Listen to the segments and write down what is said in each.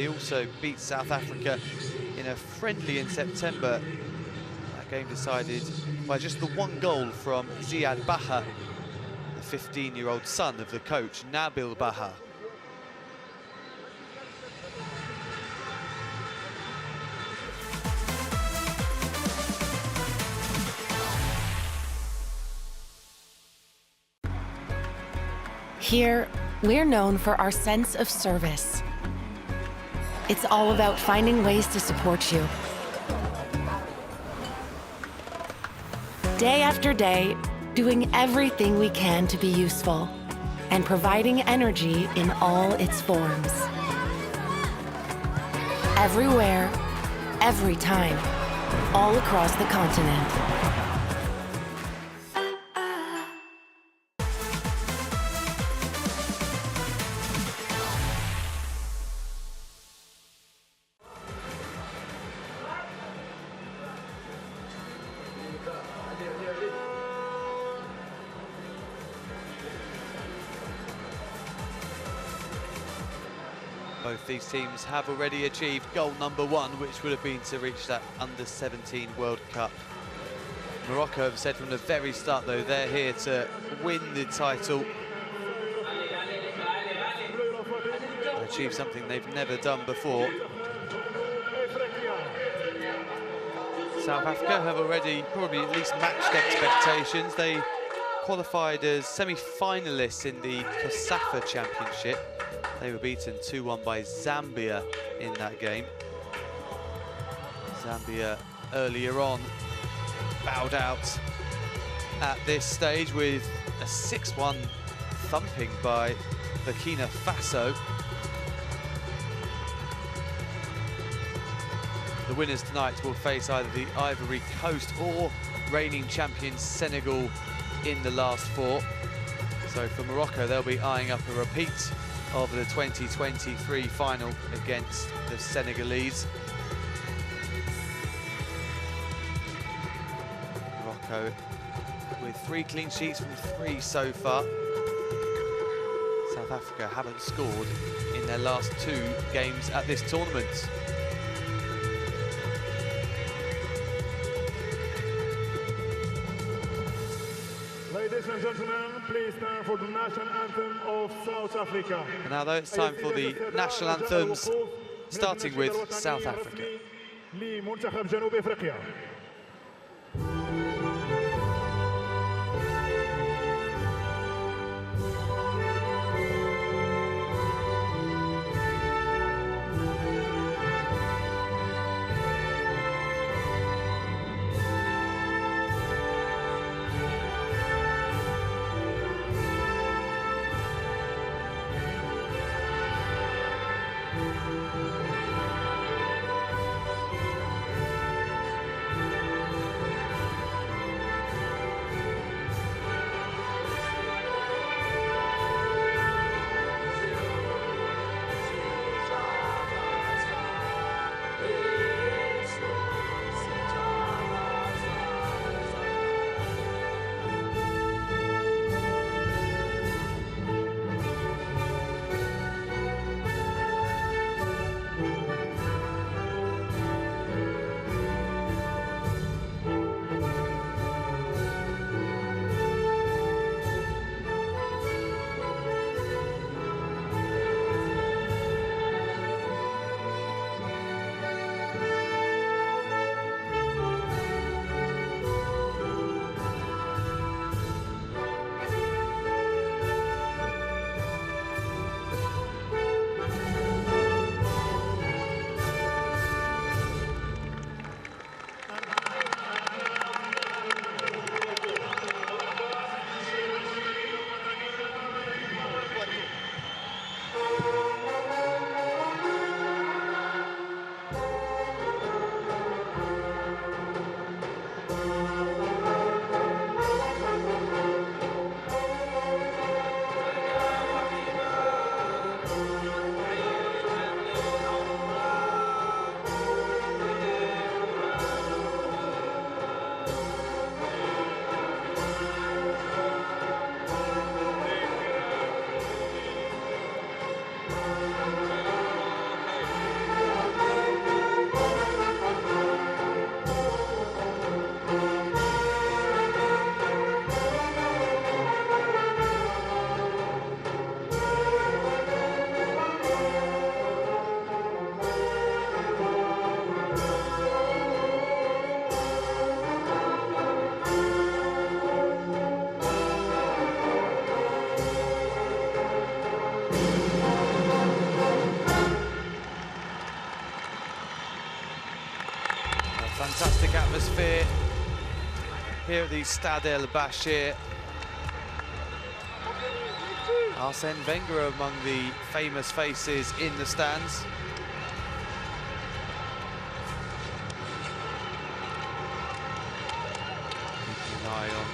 He also beat South Africa in a friendly in September. That game decided by just the one goal from Ziad Baha, the 15-year-old son of the coach, Nabil Baha. Here, we're known for our sense of service. It's all about finding ways to support you. Day after day, doing everything we can to be useful and providing energy in all its forms. Everywhere, every time, all across the continent. Both these teams have already achieved goal number 1, which would have been to reach that Under-17 World Cup. Morocco have said from the very start, though, they're here to win the title and achieve something they've never done before. South Africa have already probably at least matched expectations. They qualified as semi-finalists in the COSAFA Championship. They were beaten 2-1 by Zambia in that game. Zambia earlier on bowed out at this stage with a 6-1 thumping by Burkina Faso. The winners tonight will face either the Ivory Coast or reigning champions Senegal in the last 4. So for Morocco, they'll be eyeing up a repeat of the 2023 final against the Senegalese. Morocco with 3 clean sheets from 3 so far. South Africa haven't scored in their last 2 games at this tournament. Ladies and gentlemen, please stand for the national anthem of South Africa. And now though, it's time for the national anthems, starting with South Africa. Fantastic atmosphere here at the Stade El Bachir. Arsene Wenger among the famous faces in the stands. Keeping an eye on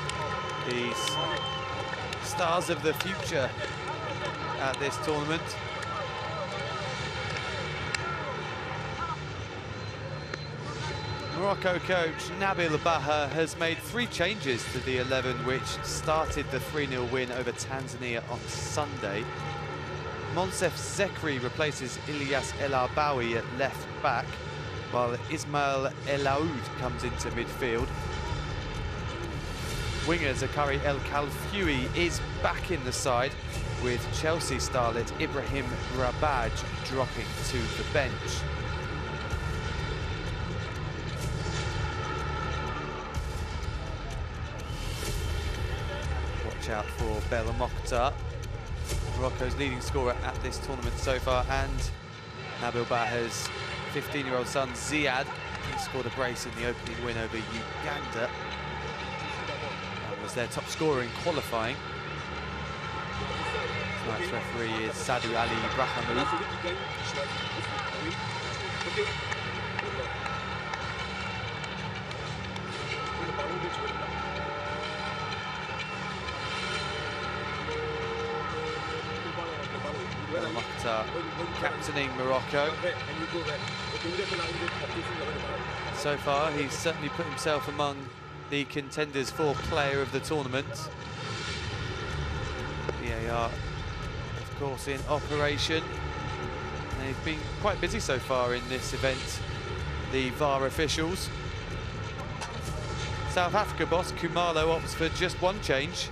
these stars of the future at this tournament. Morocco coach Nabil Baha has made 3 changes to the 11 which started the 3-0 win over Tanzania on Sunday. Monsef Zekri replaces Ilyas El Arbawi at left back, while Ismail El Aoud comes into midfield. Winger Zakari El Khalfoui is back in the side, with Chelsea starlet Ibrahim Rabaj dropping to the bench. Out for Bella Mokhtar, Morocco's leading scorer at this tournament so far, and Nabil Baha's 15-year-old son Ziad. He scored a brace in the opening win over Uganda and was their top scorer in qualifying. Tonight's referee is Sadou Ali Brahamou. Captaining Morocco. So far, he's certainly put himself among the contenders for player of the tournament. VAR, of course, in operation. They've been quite busy so far in this event, the VAR officials. South Africa boss Khumalo opts for just 1 change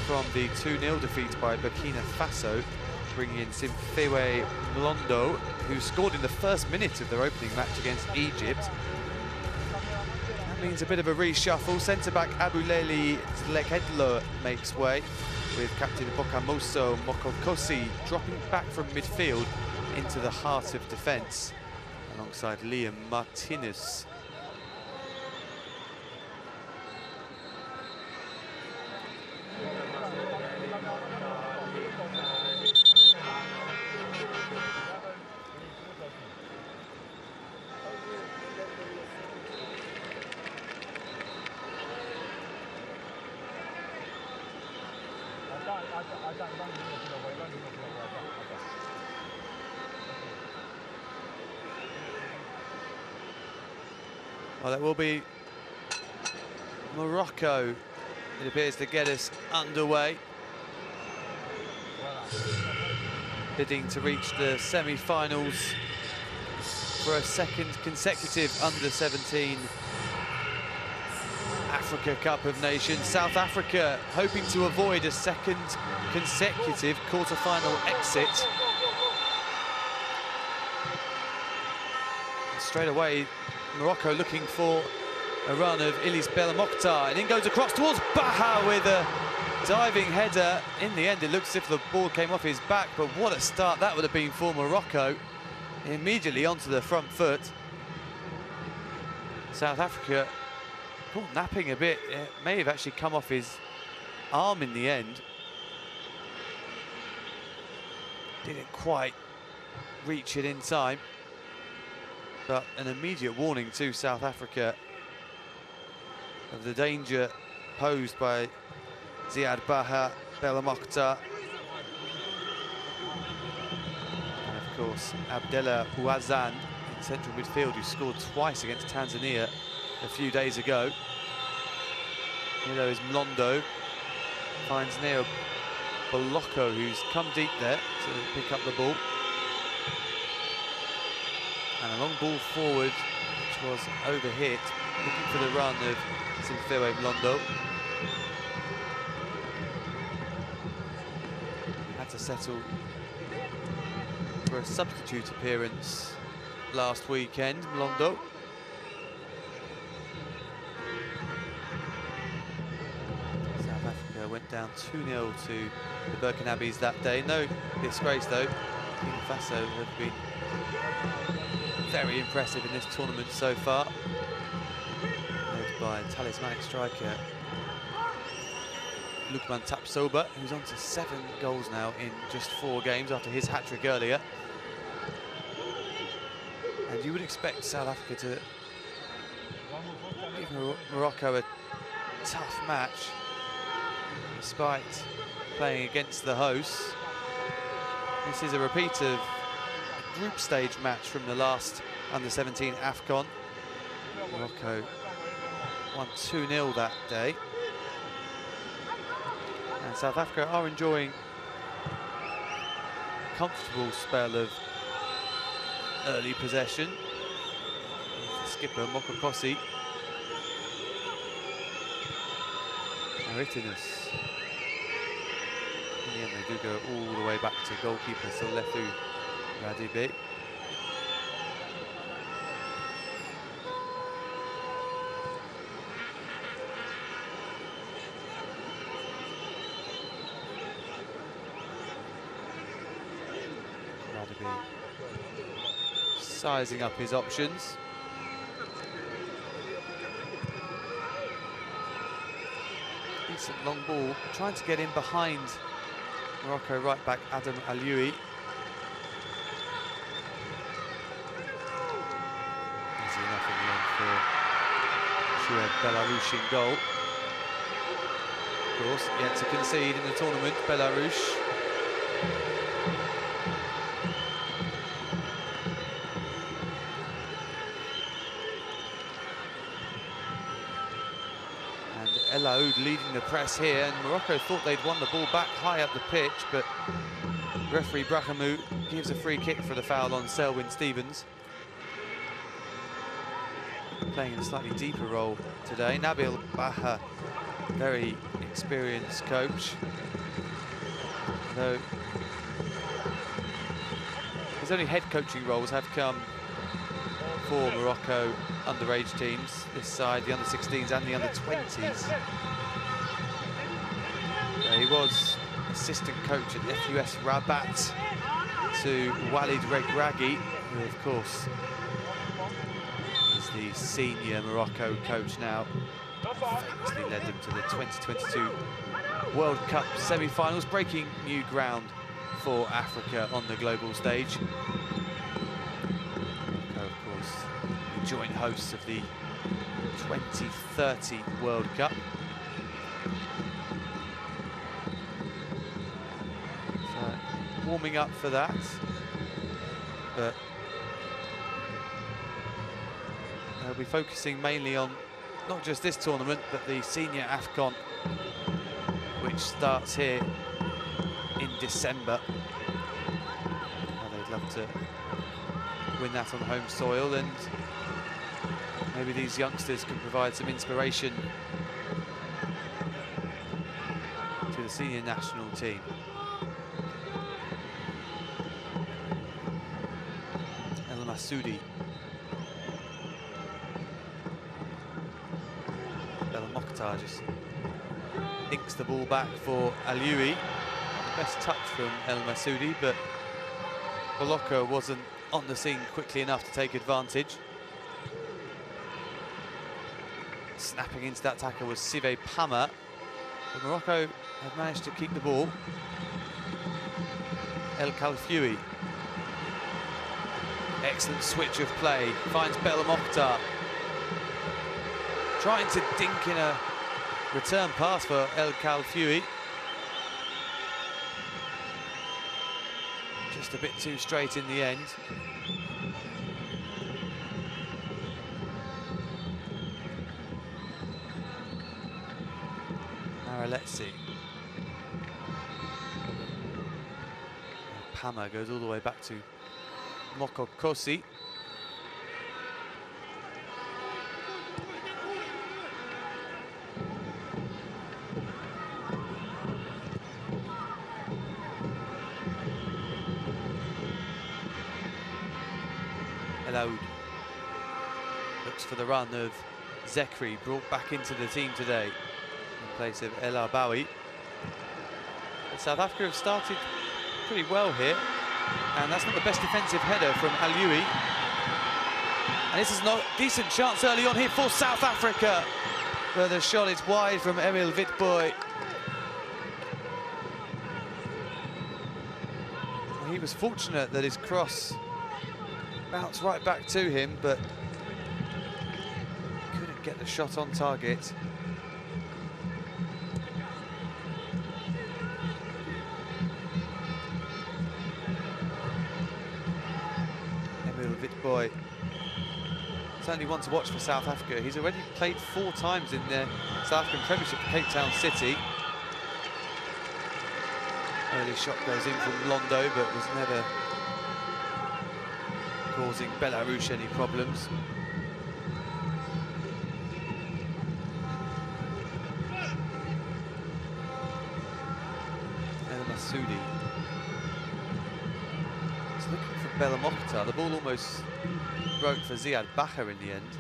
from the 2-0 defeat by Burkina Faso, bringing in Simfewe Mlondo, who scored in the first minute of their opening match against Egypt. That means a bit of a reshuffle. Centre-back Abuleli Tleketlo makes way, with captain Bokamoso Mokokosi dropping back from midfield into the heart of defence, alongside Liam Martinez. Well, that will be Morocco, it appears, to get us underway. Bidding to reach the semi-finals for a 2nd consecutive under-17 Africa Cup of Nations. South Africa hoping to avoid a 2nd consecutive quarter-final exit. And straight away, Morocco looking for a run of Ilyas Bella Mokhtar, and in goes across towards Baha with a diving header. In the end, it looks as if the ball came off his back, but what a start that would have been for Morocco. Immediately onto the front foot. South Africa napping a bit. It may have actually come off his arm in the end. Didn't quite reach it in time. But an immediate warning to South Africa of the danger posed by Ziad Baha, Bella Mokhtar, and of course Abdallah Ouazan in central midfield, who scored twice against Tanzania a few days ago. Here though is Mlondo, finds Neo Boloko, who's come deep there to pick up the ball. And a long ball forward, which was overhit, looking for the run of Simfewe Mlondo. Had to settle for a substitute appearance last weekend, Mlondo. South Africa went down 2-0 to the Burkinabes that day. No disgrace though. Burkina Faso have been very impressive in this tournament so far. by talismanic striker Lukman Tapsoba, who's on to 7 goals now in just 4 games after his hat-trick earlier. And you would expect South Africa to give Morocco a tough match, despite playing against the hosts. This is a repeat of a group stage match from the last under-17 AFCON. Morocco won 2-0 that day. And South Africa are enjoying a comfortable spell of early possession. The skipper, Mokokosi. Maritinus. In the end, they do go all the way back to goalkeeper Solefu Radebe. Sizing up his options. Decent long ball, trying to get in behind Morocco right back Adam Alioui. Easy enough in the end for Choued Belarus in goal. Of course, yet to concede in the tournament, Belarus. El Aoud leading the press here, and Morocco thought they'd won the ball back high up the pitch, but referee Brahamou gives a free kick for the foul on Selwyn Stevens. Playing in a slightly deeper role today. Nabil Baha, very experienced coach. Though his only head coaching roles have come for Morocco underage teams, this side, the under-16s and the under-20s. He was assistant coach at FUS Rabat to Walid Regragui, who of course is the senior Morocco coach now. Famously led them to the 2022 World Cup semi-finals, breaking new ground for Africa on the global stage. Joint hosts of the 2030 World Cup. So, warming up for that, but they'll be focusing mainly on not just this tournament, but the senior AFCON, which starts here in December. Now they'd love to win that on home soil, and maybe these youngsters can provide some inspiration to the senior national team. El Masoudi. El Mokhtar just dinks the ball back for Alioui. Not the best touch from El Masoudi, but Morocco wasn't on the scene quickly enough to take advantage. Snapping into that tackle was Sive Pama, but Morocco have managed to keep the ball. El Khalfioui. Excellent switch of play, finds Bella Mokhtar. Trying to dink in a return pass for El Khalfioui. Just a bit too straight in the end. Let's see. Pama goes all the way back to Mokokosi. El Aoud looks for the run of Zekri, brought back into the team today in place of El Arbawi. South Africa have started pretty well here, and that's not the best defensive header from Alioui. And this is a decent chance early on here for South Africa. But the shot is wide from Emil Witbooi. He was fortunate that his cross bounced right back to him, but couldn't get the shot on target. Emil Witbooi, certainly one to watch for South Africa. He's already played 4 times in the South African Premiership for Cape Town City. Early shot goes in from Londo, but was never causing Belarus any problems. El Masudi is looking for Bella Mokhtar. The ball almost broke for Ziad Bacher in the end.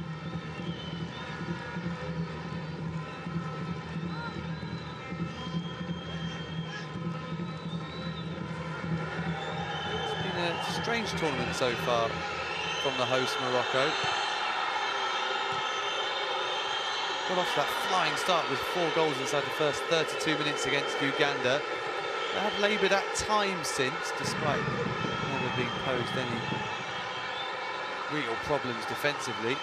Strange tournament so far from the host Morocco. Got off that flying start with 4 goals inside the first 32 minutes against Uganda. They have laboured at times since, despite never being posed any real problems defensively.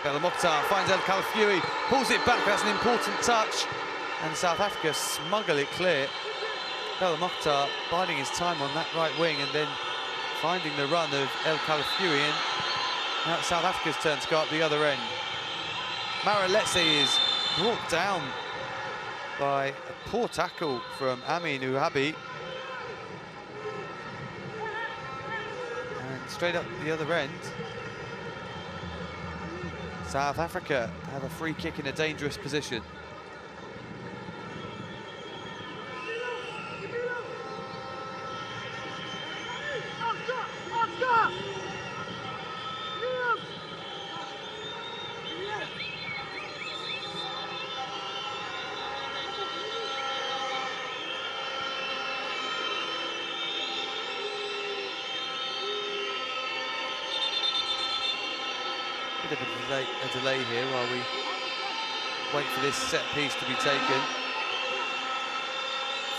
Bella Mokhtar finds El Khalfioui, pulls it back, that's an important touch, and South Africa smuggle it clear. Bella Mokhtar biding his time on that right wing and then finding the run of El Khalfioui, and now it's South Africa's turn to go up the other end. Maraletse is brought down by a poor tackle from Amin Uhabi. And straight up the other end, South Africa have a free kick in a dangerous position. Bit of a delay here while we wait for this set piece to be taken.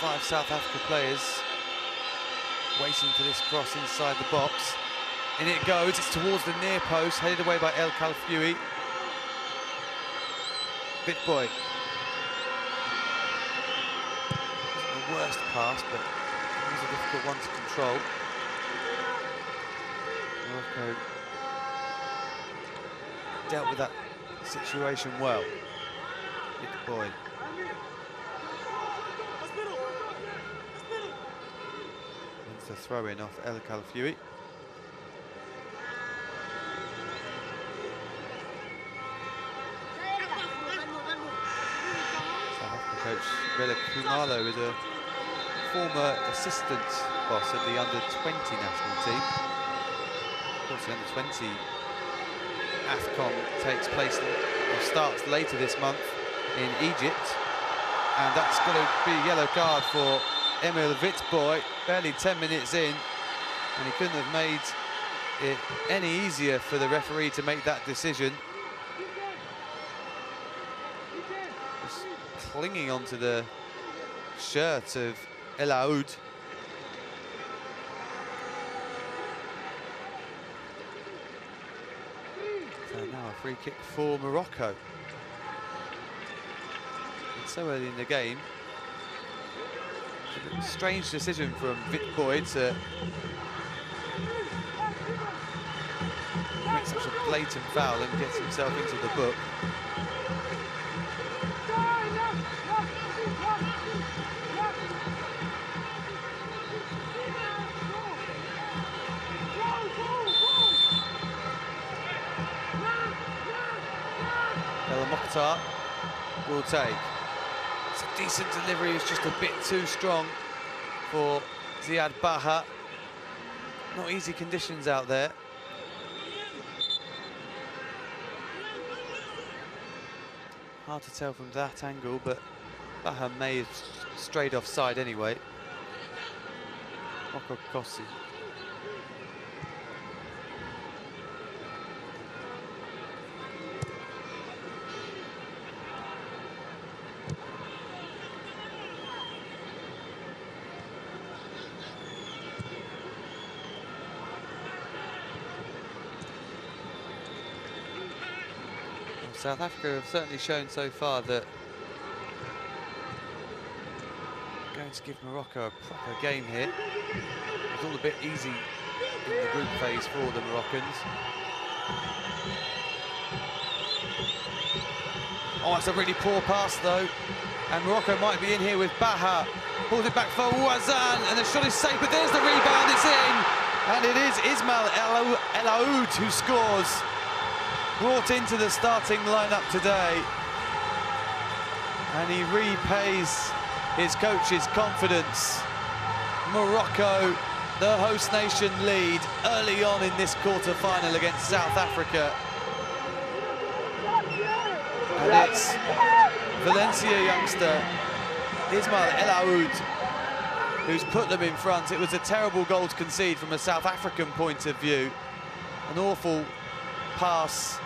5 South Africa players waiting for this cross inside the box. In it goes, it's towards the near post, headed away by El Khalfioui. Witbooi. Wasn't the worst pass, but it was a difficult one to control. Morocco dealt with that situation well. Witbooi. Wins the throw-in off El Khalfioui. South African coach Rela Khumalo is a former assistant boss at the under-20 national team. Of course, the under-20 AFCON takes place or starts later this month in Egypt, and that's going to be a yellow card for Emil Witbooi, barely 10 minutes in, and he couldn't have made it any easier for the referee to make that decision. Just clinging onto the shirt of El Aoud. Now a free kick for Morocco. And so early in the game, a strange decision from Witbooi to make such a blatant foul and gets himself into the book. Mokhtar will take. It's a decent delivery, it's just a bit too strong for Ziad Bacher. Not easy conditions out there. Hard to tell from that angle, but Bacher may have strayed offside anyway. Mokokossi. South Africa have certainly shown so far that they're going to give Morocco a proper game here. It's all a bit easy in the group phase for the Moroccans. Oh, that's a really poor pass though. And Morocco might be in here with Baha. Pulls it back for Ouazzane, and the shot is safe, but there's the rebound, it's in! And it is Ismail El Aoud who scores. Brought into the starting lineup today. And he repays his coach's confidence. Morocco, the host nation, lead early on in this quarter-final against South Africa. And it's Valencia youngster Ismail El Aoud who's put them in front. It was a terrible goal to concede from a South African point of view. An awful pass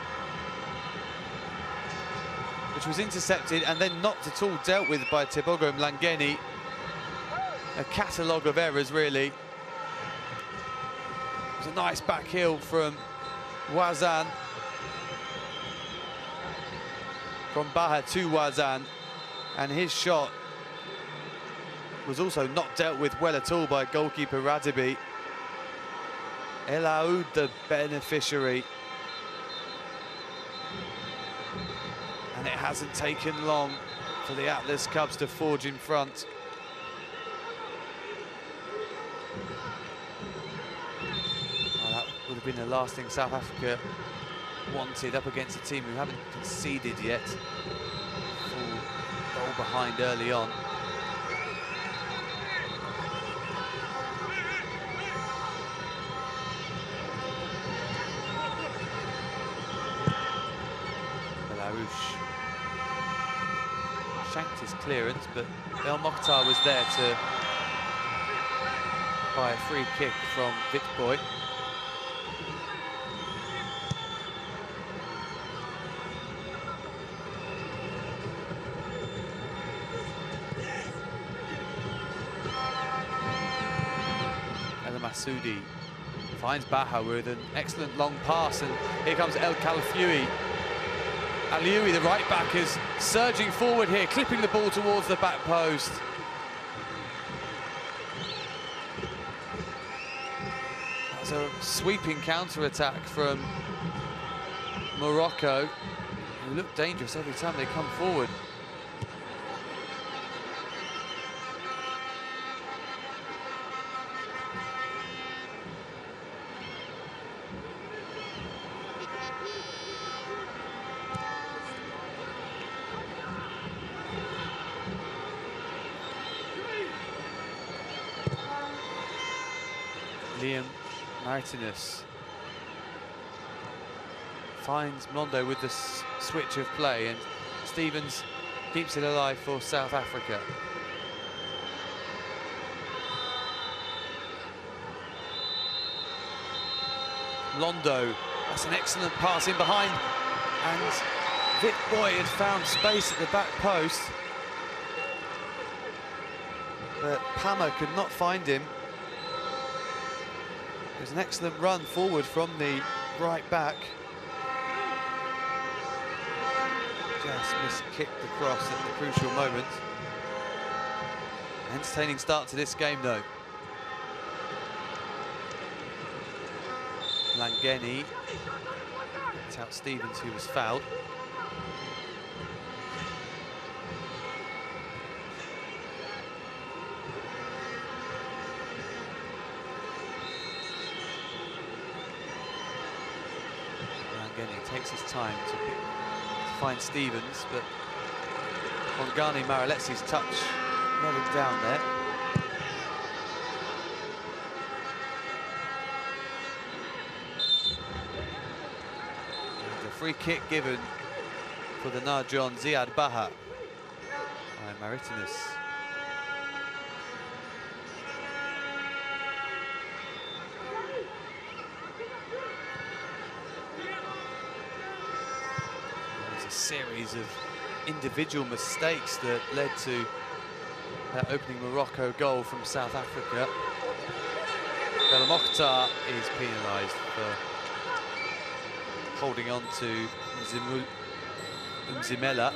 which was intercepted and then not at all dealt with by Tebogo Mlangeni. A catalogue of errors, really. It was a nice back heel from Ouazzane. From Baha to Ouazzane, and his shot was also not dealt with well at all by goalkeeper Radibi. El Aoud, the beneficiary. And it hasn't taken long for the Atlas Cubs to forge in front. Well, that would have been the last thing South Africa wanted up against a team who haven't conceded yet. Full goal behind early on. Belarus shanked his clearance, but El Mokhtar was there to buy a free kick from Vitboy. Masudi finds Baha with an excellent long pass, and here comes El Khalfoui. Alioui, the right back, is surging forward here, clipping the ball towards the back post. That's a sweeping counter-attack from Morocco, who look dangerous every time they come forward. Liam Martinez finds Mlondo with the switch of play, and Stevens keeps it alive for South Africa. Mlondo, that's an excellent pass in behind, and Vitboy had found space at the back post, but Palmer could not find him. It was an excellent run forward from the right back. Just miskicked the cross at the crucial moment. Entertaining start to this game though. Mlangeni picked out Stevens, who was fouled. Takes his time to find Stevens, but Bongani Maraletsi's touch let him down there. And a free kick given for the Narjon Ziad Baha by Martinez. Series of individual mistakes that led to that opening Morocco goal from South Africa. El Mokhtar is penalised for holding on to Zimul Zimela.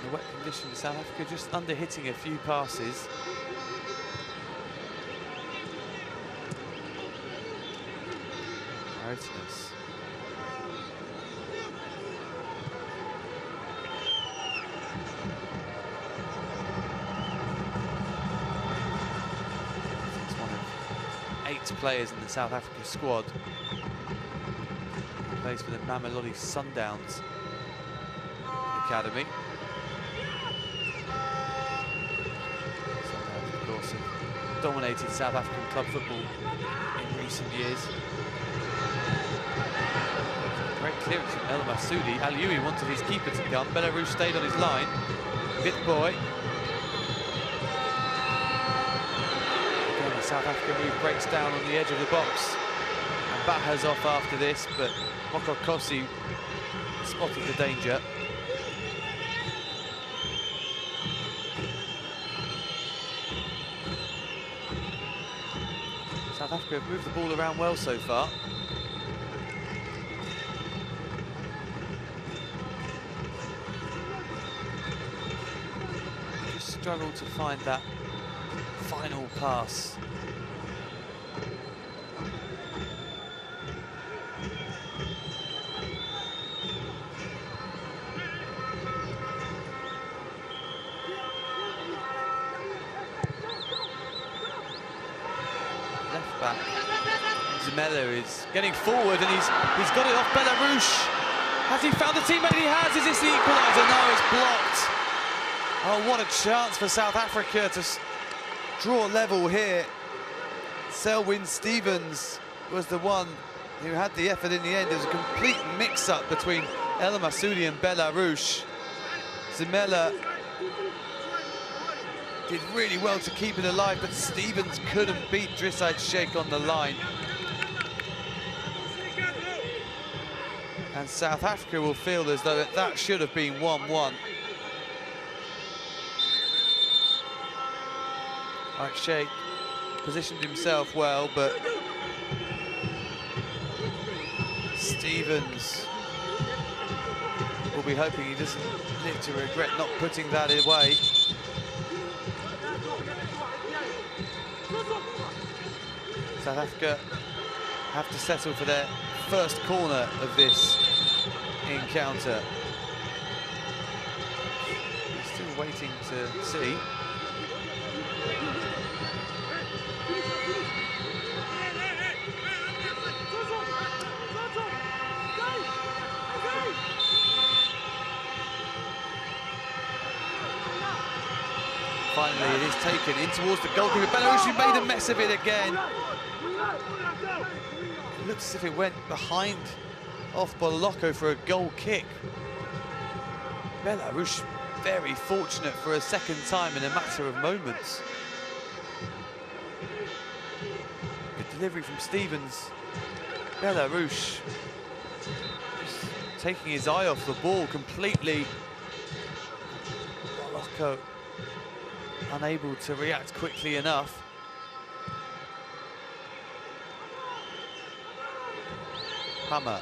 The wet conditions, South Africa just under hitting a few passes. Martinez. He's one of 8 players in the South Africa squad. He plays for the Mamelodi Sundowns Academy. Sundowns, of course, have dominated South African club football in recent years. Great clearance from El Masoudi. Alioui wanted his keeper to come. Belarus stayed on his line. Vitboy. Again, the South African move breaks down on the edge of the box. And Baha's off after this, but Mokokosi spotted the danger. South Africa have moved the ball around well so far. Just struggled to find that final pass. Left back Zimela is getting forward and he's got it off Belarus. Has he found a teammate? He has. Is this the equaliser? No, it's blocked. Oh, what a chance for South Africa to draw level here. Selwyn Stevens was the one who had the effort in the end. There was a complete mix-up between El Masoudi and Belarus. Zimela did really well to keep it alive, but Stevens couldn't beat Drisside Sheikh on the line. And South Africa will feel as though that should have been 1-1. Right, Sheikh positioned himself well, but Stevens will be hoping he doesn't live to regret not putting that away. South Africa have to settle for their first corner of this encounter. He's still waiting to see. Finally, it is taken in towards the goalkeeper. Belarus made a mess of it again. It looks as if it went behind off Bolocco for a goal kick. Belarus very fortunate for a second time in a matter of moments. Good delivery from Stevens. Belarus just taking his eye off the ball completely. Bolocco unable to react quickly enough. Hammer.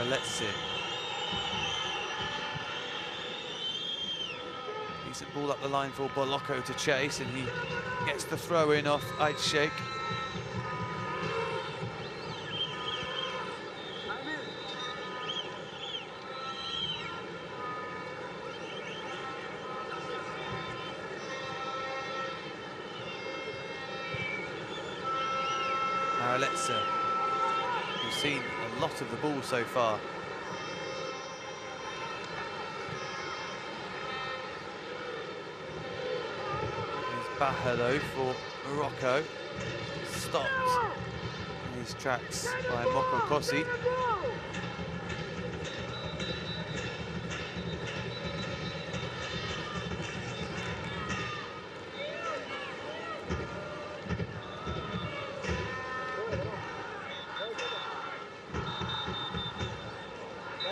Let's see. Decent ball up the line for Bolocco to chase, and he gets the throw in off Ait Sheikh. Let's we've seen a lot of the ball so far. Here's Baha though for Morocco. Stopped in his tracks by Mokokosi.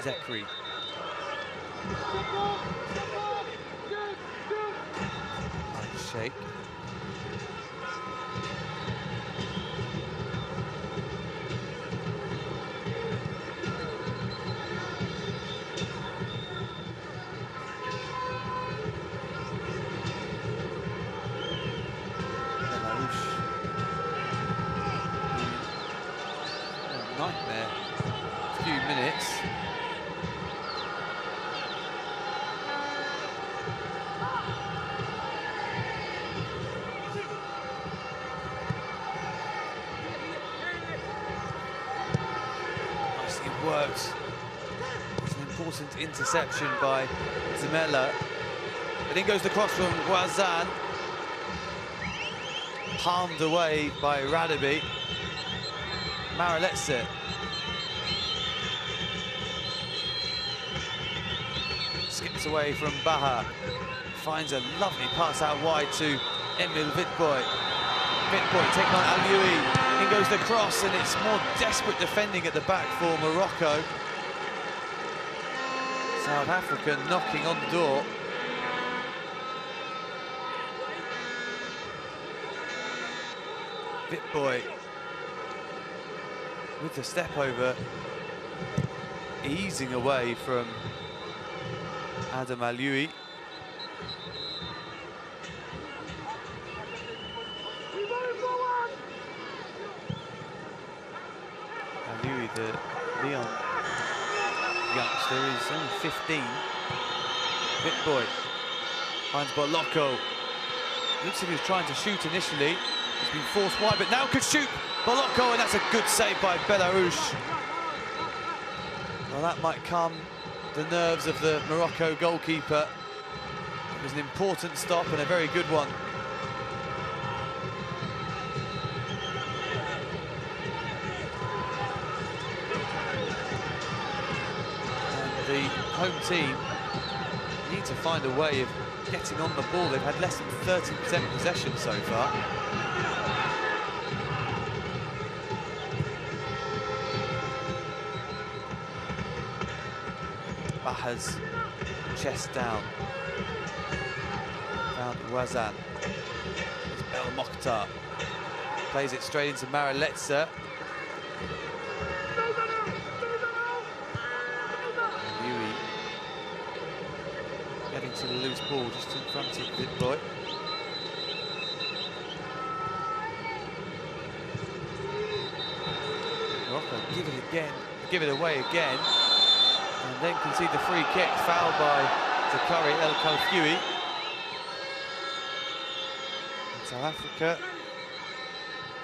Zekri. Nice shake. Nightmare. A few minutes. Nicely worked. It's an important interception by Zemela. But in goes the cross from Wazan. Palmed away by Radabi. Maraletse. Skips away from Baha. Finds a lovely pass out wide to Emil Vitboy. Vitboy taking on Alioui. In goes the cross, and it's more desperate defending at the back for Morocco. South Africa knocking on the door. Vitboy with the step over, easing away from Adam Alioui. Alioui, the Leon youngster, is only 15. Vitboy finds Bolocco. Looks like he was trying to shoot initially. He's been forced wide, but now could shoot Bolocco, and that's a good save by Belarus. Well, that might calm the nerves of the Morocco goalkeeper. It was an important stop and a very good one. And the home team need to find a way of getting on the ball. They've had less than 30% possession so far. Baha's chest down. Found Wazan. It's El Mokhtar. Plays it straight into Maraletse. Alioui getting to the loose ball just in front of Vitboy. Morocco give it away again. And then concede the free kick, fouled by Zakari El Khalfioui. South Africa,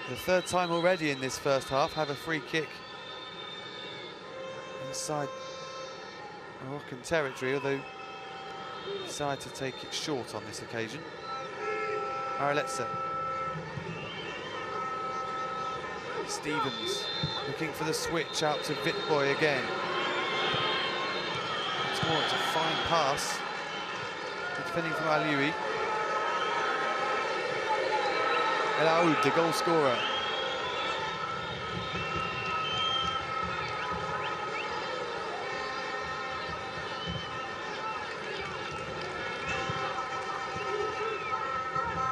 the third time already in this first half, have a free kick inside Moroccan territory, although decide to take it short on this occasion. Maraletse. Stevens looking for the switch out to Vitboy again. It's a fine pass. Defending from Alioui. El Aoud, the goal scorer.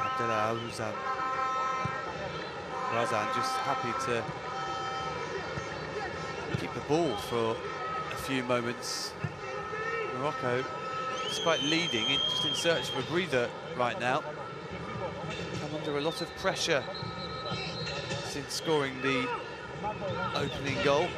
Abdullah Aouzan. Razan just happy to keep the ball for a few moments. Morocco, despite leading, just in search of a breather right now. Come under a lot of pressure since scoring the opening goal.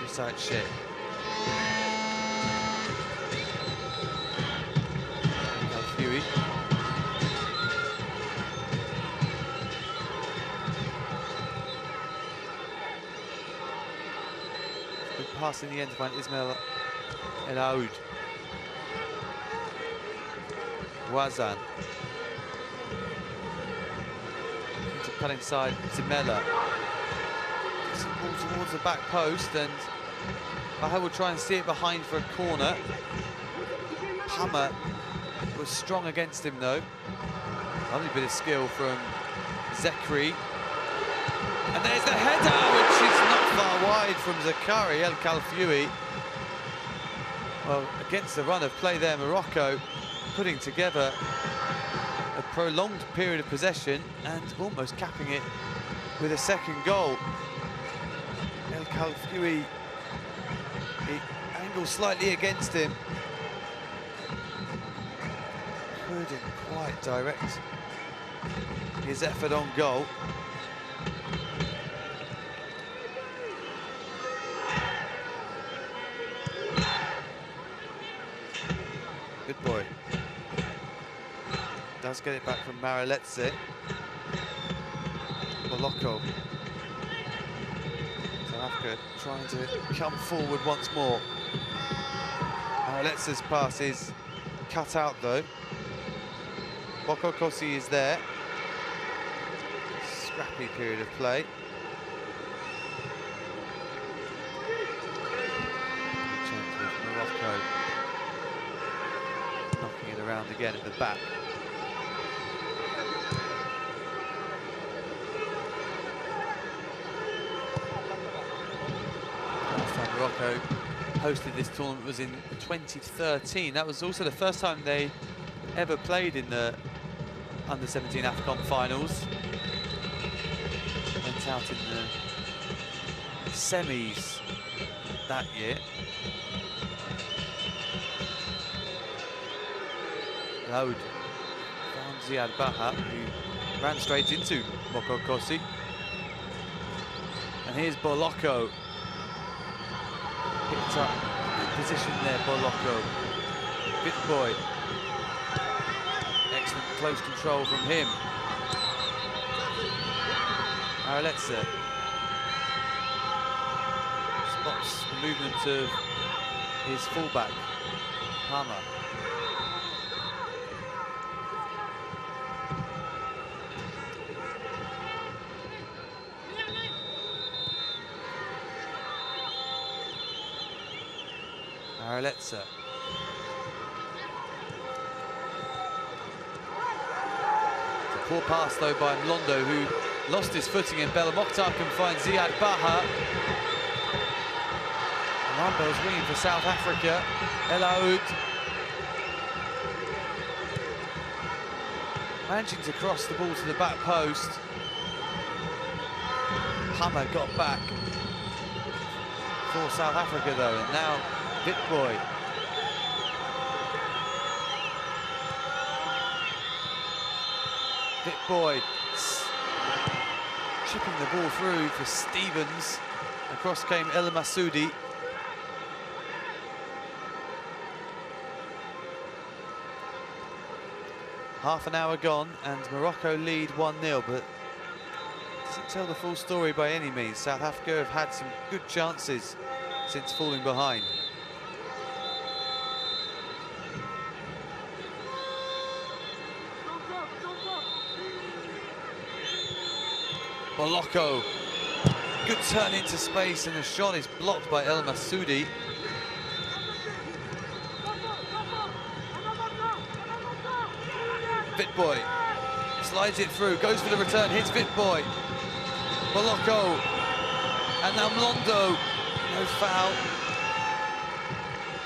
Side shake. Alfioui. Good pass in the end to find Ismail El Aoud. Wazan. Into cut inside Zemela. Gets the ball towards the back post, and Baha will try and steer it behind for a corner. Hammer was strong against him though. Lovely bit of skill from Zekri. And there's the header, which is not far wide from Zakari El Khalfioui. Well, against the run of play there, Morocco putting together a prolonged period of possession and almost capping it with a second goal. El Khalfioui, he angles slightly against him. Couldn't quite direct his effort on goal. Good boy. Does get it back from Maraletse. Morocco. South Africa trying to come forward once more. Maraletse's pass is cut out though. Boko Kossi is there. Scrappy period of play. Chance with Morocco. Knocking it around again at the back. Last time Morocco hosted this tournament was in 2013. That was also the first time they ever played in the Under-17 AFCON finals. Went out in the semis that year. Loud found Ziad Baha, who ran straight into Boko Kossi. And here's Boloko. Picked up good position there, Boloko. Good boy. Excellent close control from him. Maraletse spots the movement of his fullback, Palmer. Maraletse. Poor pass though by Mlondo, who lost his footing, and Bella Mokhtar can find Ziad Baha. Alarm bells ringing for South Africa. El Aoud managing to cross the ball to the back post. Hammer got back for South Africa though, and now Vitboy. Vitboy chipping the ball through for Stevens. Across came El Masoudi. Half an hour gone and Morocco lead 1-0, but doesn't tell the full story by any means. South Africa have had some good chances since falling behind. Boloko, good turn into space, and the shot is blocked by El Masoudi. Vitboy slides it through, goes for the return, hits Vitboy. Boloko, and now Mlondo, no foul.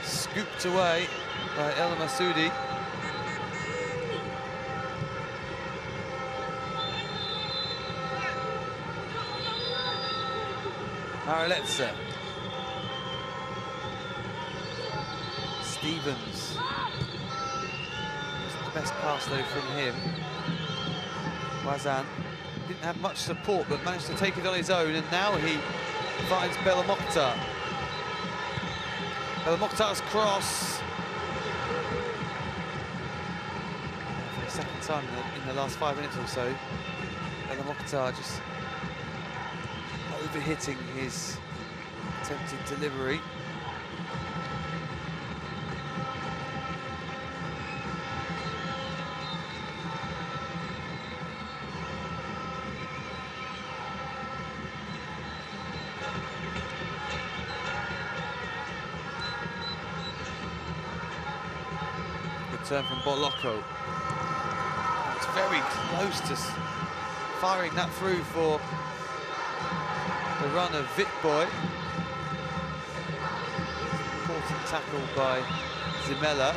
Scooped away by El Masoudi. Maraletse. Stevens. Wasn't the best pass though from him. Wazan didn't have much support but managed to take it on his own, and now he finds Bella Mokhtar. Bella Mokhtar's cross. For the second time in the last 5 minutes or so, Bella Mokhtar just overhitting his attempted delivery. return from Morocco. It's very close to firing that through for the run of Vitboy. Important tackle by Zimela.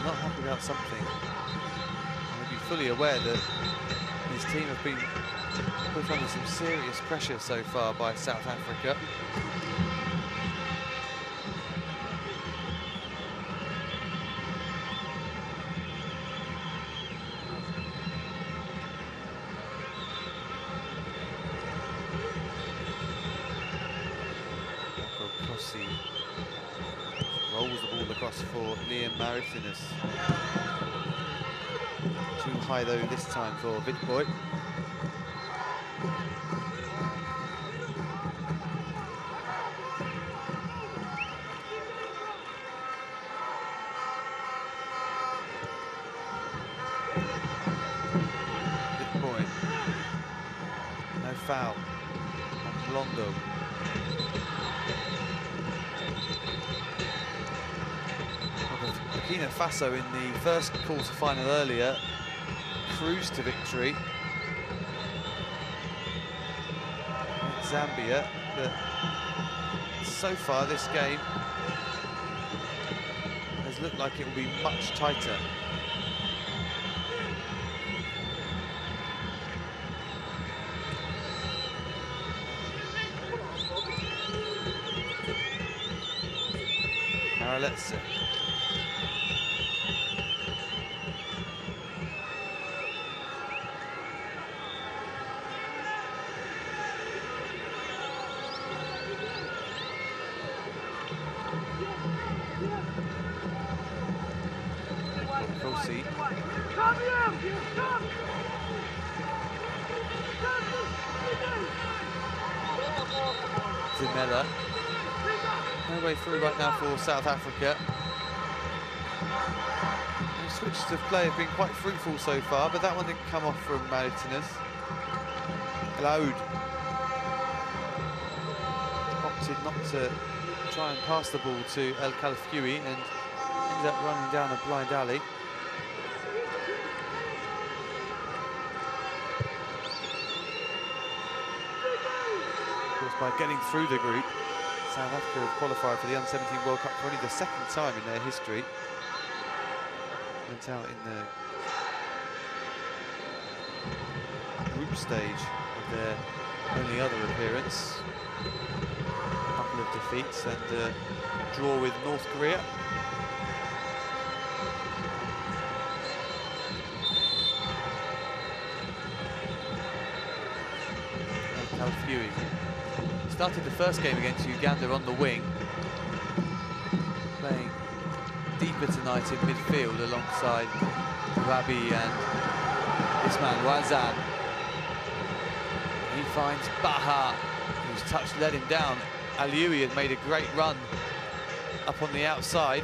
Not happy about something. I'll be fully aware that his team have been put under some serious pressure so far by South Africa. Rolls the ball across for Liam Maritinas. Too high though this time for Vitboy. Vitboy. No foul on Londo. Burkina Faso in the first quarter-final earlier cruised to victory in Zambia, but so far this game has looked like it will be much tighter. Let's Zimela. No way through right now for South Africa. The switches of play have been quite fruitful so far, but that one didn't come off from Maritinas. Loud opted not to try and pass the ball to El Khalfoui and ended up running down a blind alley. Of course, by getting through the group, South Africa have qualified for the U-17 World Cup for only the second time in their history. Went out in the group stage of their only other appearance. A couple of defeats and a draw with North Korea. Khalfoui started the first game against Uganda on the wing, playing deeper tonight in midfield alongside Rabi and this man Wazan. He finds Baha, whose touch let him down. Alioui had made a great run up on the outside.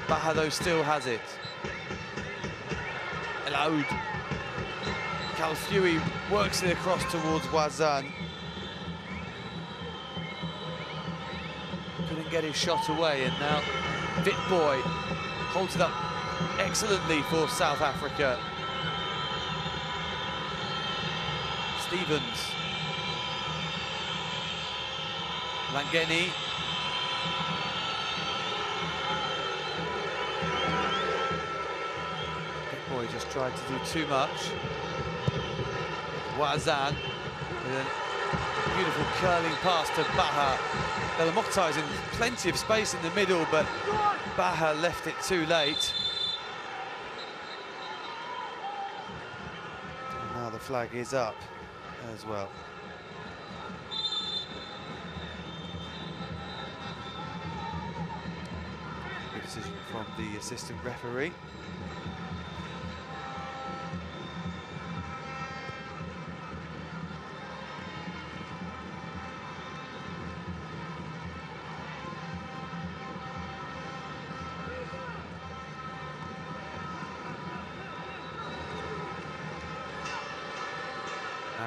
Baha though still has it. El Aoud. Khalfoui works it across towards Wazan. Couldn't get his shot away, and now Vitboy holds it up excellently for South Africa. Stevens. Langeni. Vitboy just tried to do too much. Wazan with a beautiful curling pass to Baha. Belamokta is in plenty of space in the middle, but Baha left it too late. And now the flag is up as well. Good decision from the assistant referee.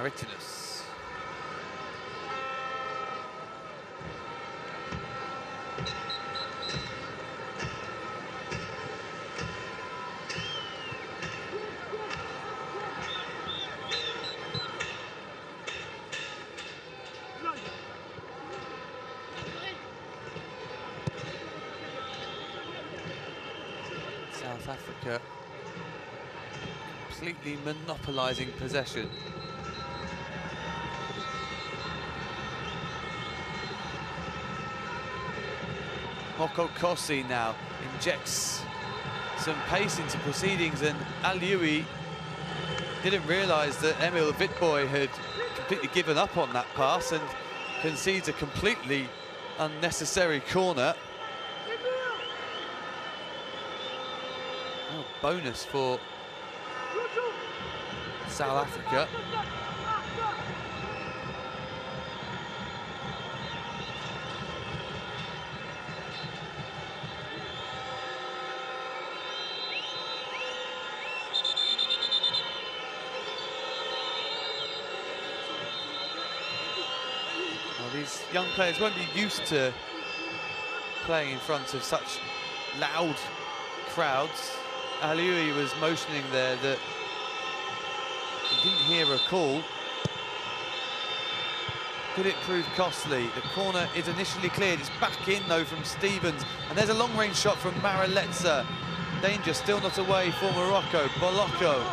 Maritinus. South Africa completely monopolising possession. Moko Kossi now injects some pace into proceedings, and Alioui didn't realise that Emil Witbooi had completely given up on that pass and concedes a completely unnecessary corner. Oh, bonus for South Africa. Well, these young players won't be used to playing in front of such loud crowds. Alioui was motioning there that he didn't hear a call. Could it prove costly? The corner is initially cleared. It's back in, though, from Stevens. And there's a long-range shot from Maraletsa. Danger still not away for Morocco. Boloko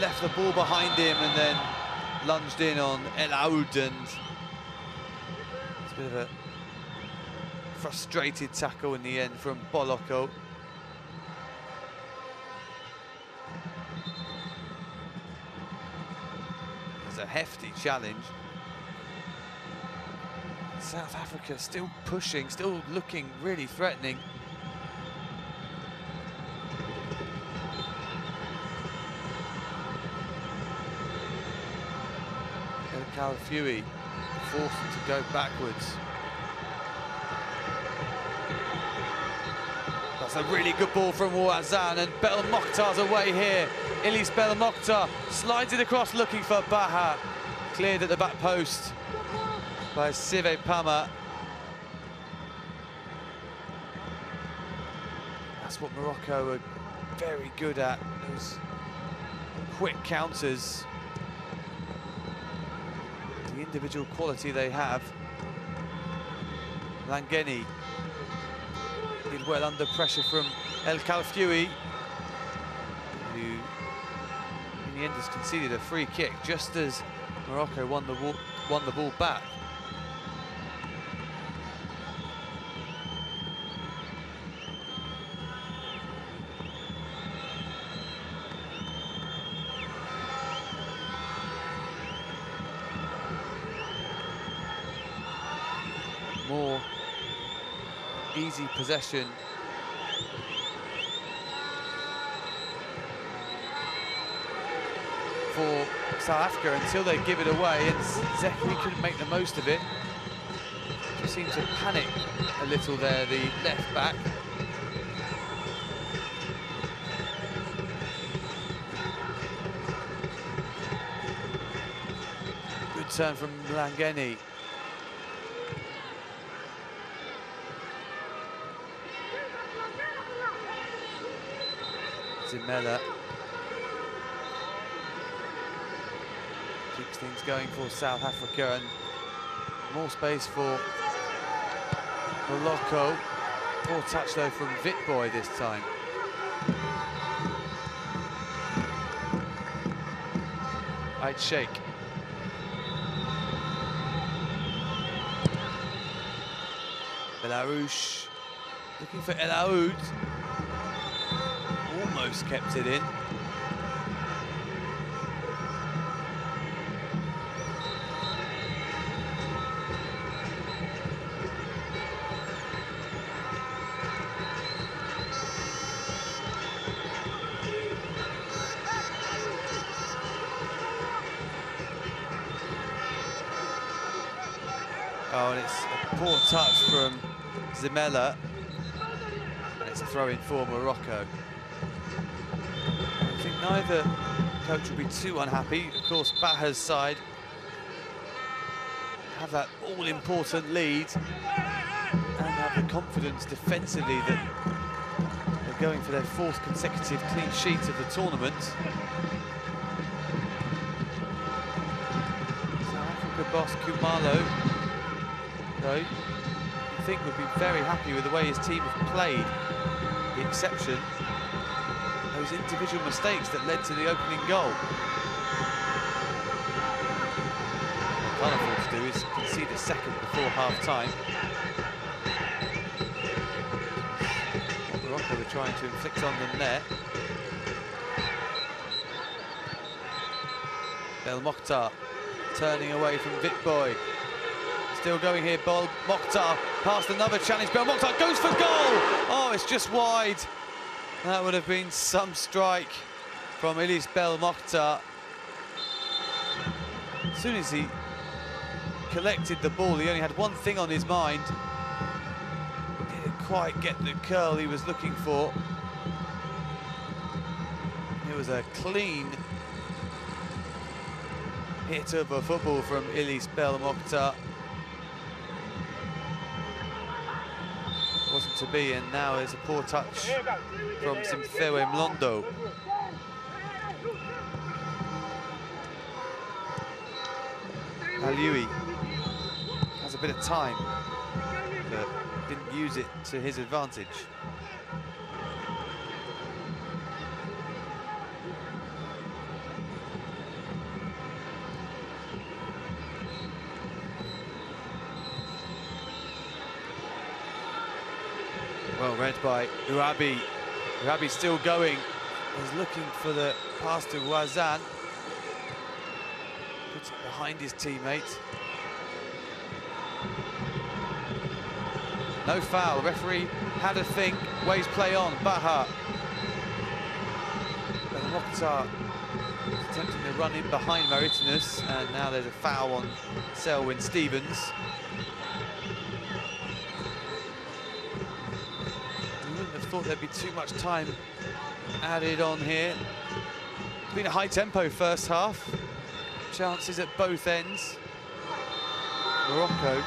left the ball behind him and then lunged in on El Aoud, and it's a bit of a frustrated tackle in the end from Boloko. There's a hefty challenge. South Africa still pushing, still looking really threatening. Calafui forced to go backwards. That's a really good ball from Ouazzane, and Belmokhtar's away here. Ilis Belmokhtar slides it across looking for Baha. Cleared at the back post by Sive Pama. That's what Morocco are very good at, those quick counters. The individual quality they have. Langeni did well under pressure from El Khalfioui, who in the end has conceded a free kick just as Morocco won the ball back. More easy possession for South Africa until they give it away, and Zekri couldn't make the most of it. Just seemed to panic a little there, the left back. Good turn from Langeni. Zimela keeps things going for South Africa, and more space for Boloko. Poor touch though from Witbooi this time. I'd shake. Belarus looking for El Aoud. Almost kept it in. Oh, and it's a poor touch from Zimela. And it's a throw-in for Morocco. I think neither coach will be too unhappy. Of course, Baha's side have that all-important lead and have the confidence defensively that they're going for their 4th consecutive clean sheet of the tournament. South Africa boss Kumalo, though, I think would be very happy with the way his team have played. The exception, those individual mistakes that led to the opening goal. What they can't afford to do is concede a second before half-time. Morocco were trying to inflict on them there. Bel Mokhtar turning away from Vitboy. Still going here, Bel Mokhtar past another challenge. Bel Mokhtar goes for goal! Oh, it's just wide. That would have been some strike from Ilis Bel Mokhtar. As soon as he collected the ball, he only had one thing on his mind. Didn't quite get the curl he was looking for. It was a clean hit of a football from Ilis Bel Mokhtar. Wasn't to be, and now there's a poor touch from Simfewe Mlondo. Alioui has a bit of time, but didn't use it to his advantage. Well read by Urabi. Urabi still going. He's looking for the pass to Wazan. Puts it behind his teammate. No foul. Referee had a think. Waves play on. Baha. Bel Mokhtar attempting to run in behind Maritinus, and now there's a foul on Selwyn Stevens. Thought there'd be too much time added on here. It's been a high-tempo first half. Chances at both ends. Morocco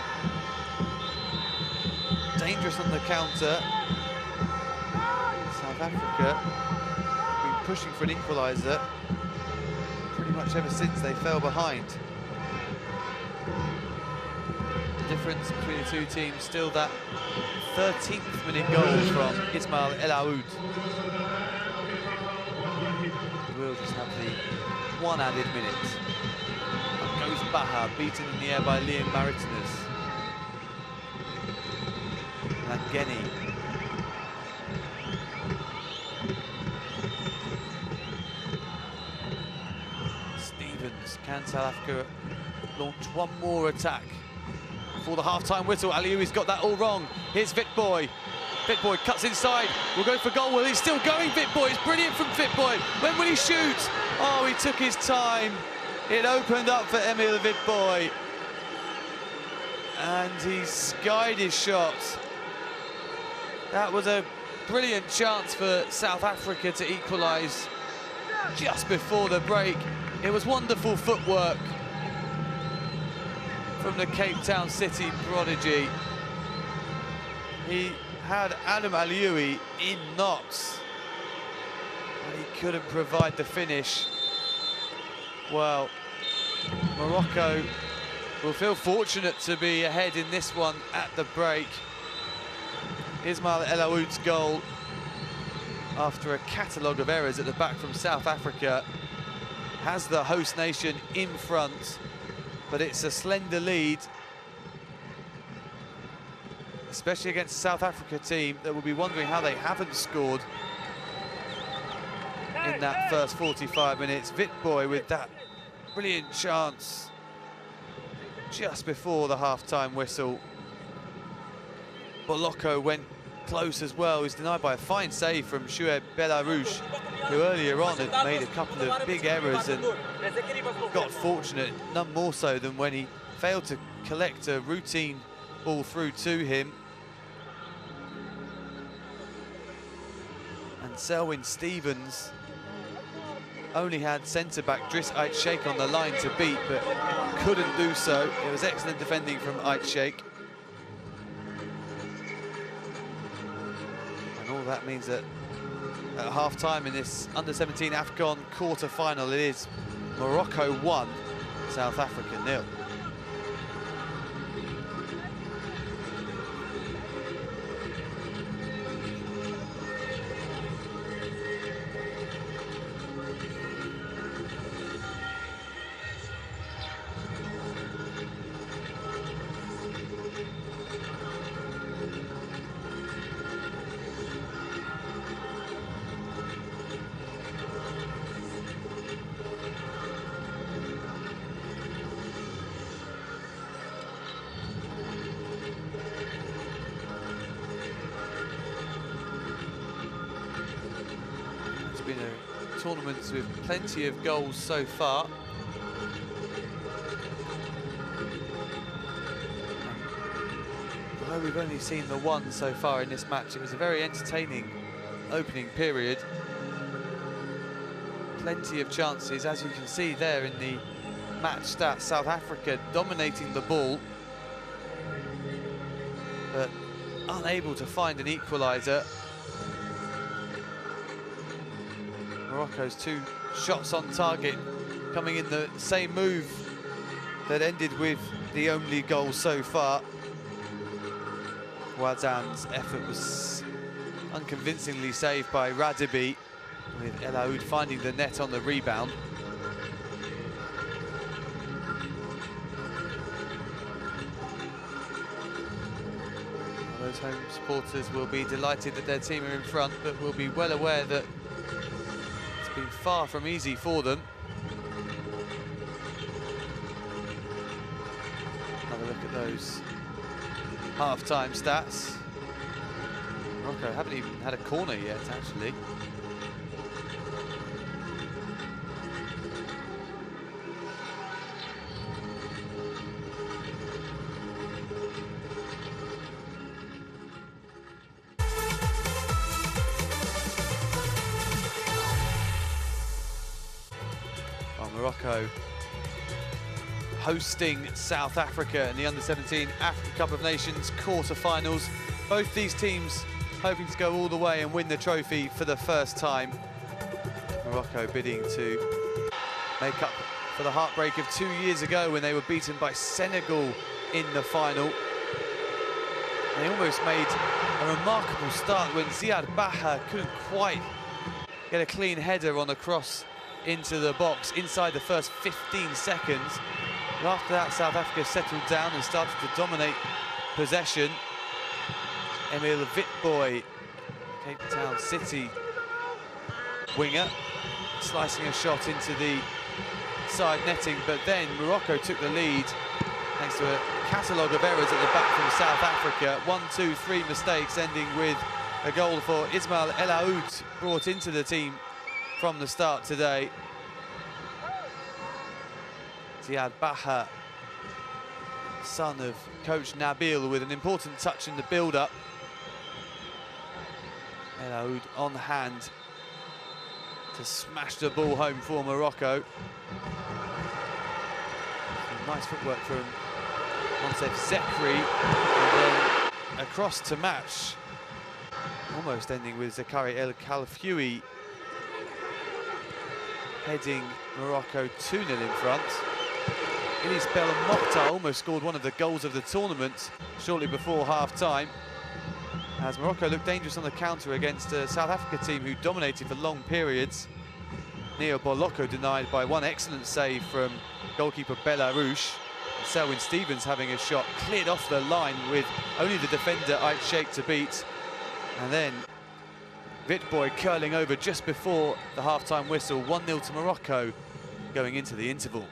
dangerous on the counter. South Africa been pushing for an equaliser pretty much ever since they fell behind. The difference between the two teams still that 13th minute goal from Ismail El Aoud. We'll just have the one added minute. Up goes Baha, beaten in the air by Liam Maritinus. Langeni. Stevens, can South Africa launch one more attack before the half-time whistle? Alioui got that all wrong. Here's Vitboy. Vitboy cuts inside. Will go for goal. Well, he's still going, Vitboy. It's brilliant from Vitboy. When will he shoot? Oh, he took his time. It opened up for Emil Vitboy. And he skied his shot. That was a brilliant chance for South Africa to equalise just before the break. It was wonderful footwork from the Cape Town City prodigy. He had Adam Alioui in knots, but he couldn't provide the finish. Well, Morocco will feel fortunate to be ahead in this one at the break. Ismail El Aoud's goal, after a catalogue of errors at the back from South Africa, has the host nation in front, but it's a slender lead, especially against a South Africa team that will be wondering how they haven't scored in that first 45 minutes. Vitboy with that brilliant chance just before the half-time whistle. Boloko went close as well. He was denied by a fine save from Choueb Belarouche, who earlier on had made a couple of big errors and got fortunate, none more so than when he failed to collect a routine ball through to him. And Selwyn Stevens only had centre-back Driss Ait Sheikh on the line to beat, but couldn't do so. It was excellent defending from Ait Sheikh. And all that means that at half-time in this under-17 AFCON quarter-final, it is Morocco 1, South Africa 0. Been a tournament with plenty of goals so far. Although we've only seen the one so far in this match, it was a very entertaining opening period. Plenty of chances, as you can see there in the match stats. South Africa dominating the ball, but unable to find an equaliser. Morocco's 2 shots on target coming in the same move that ended with the only goal so far. Ouazzan's effort was unconvincingly saved by Radibi, with El Aoud finding the net on the rebound. Those home supporters will be delighted that their team are in front, but will be well aware that been far from easy for them. Have a look at those half-time stats. Morocco haven't even had a corner yet, actually. Morocco hosting South Africa in the under-17 African Cup of Nations quarter-finals. Both these teams hoping to go all the way and win the trophy for the first time. Morocco bidding to make up for the heartbreak of 2 years ago when they were beaten by Senegal in the final. They almost made a remarkable start when Ziad Baha couldn't quite get a clean header on a cross into the box inside the first 15 seconds. But after that, South Africa settled down and started to dominate possession. Emile Witbooi, Cape Town City winger, slicing a shot into the side netting, but then Morocco took the lead thanks to a catalogue of errors at the back from South Africa. 1, 2, 3 mistakes, ending with a goal for Ismail El Aoud, brought into the team from the start today. Ziad Baha, son of coach Nabil, with an important touch in the build-up. El Aoud on hand to smash the ball home for Morocco. Some nice footwork from Monsef Zekri, and then across to match, almost ending with Zakari El Khalfoui heading Morocco 2-0 in front. Ilis Belmokhtar almost scored one of the goals of the tournament shortly before half-time, as Morocco looked dangerous on the counter against a South Africa team who dominated for long periods. Neo Boloko denied by one excellent save from goalkeeper Belarus. Selwyn Stevens having a shot cleared off the line with only the defender Ait Sheikh to beat. And then Witbooi curling over just before the half-time whistle. 1-0 to Morocco going into the interval.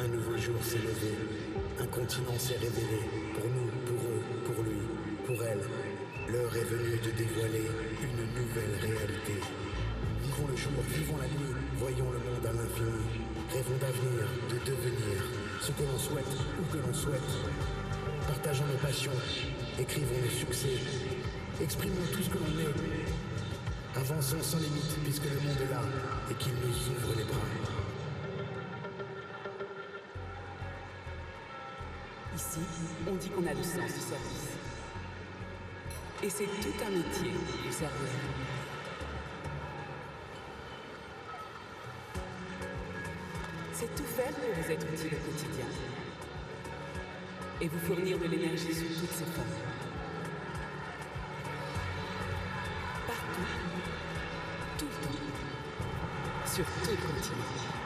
Un nouveau jour s'est levé, un continent s'est révélé, pour nous, pour eux, pour lui, pour elle. L'heure est venue de dévoiler une nouvelle réalité. Vivons le jour, vivons la nuit, voyons le monde à l'infini. Rêvons d'avenir, de devenir, ce que l'on souhaite, où que l'on souhaite. Partageons nos passions, écrivons nos succès, exprimons tout ce que l'on est. Avançons sans limite, puisque le monde est là et qu'il nous ouvre les bras. Ici, on dit qu'on a le sens du service. Et c'est tout un métier de servir. C'est tout faire pour vous être utile au quotidien. Et vous fournir de l'énergie sous toutes ses formes. Partout, tout le temps, sur tout le continent.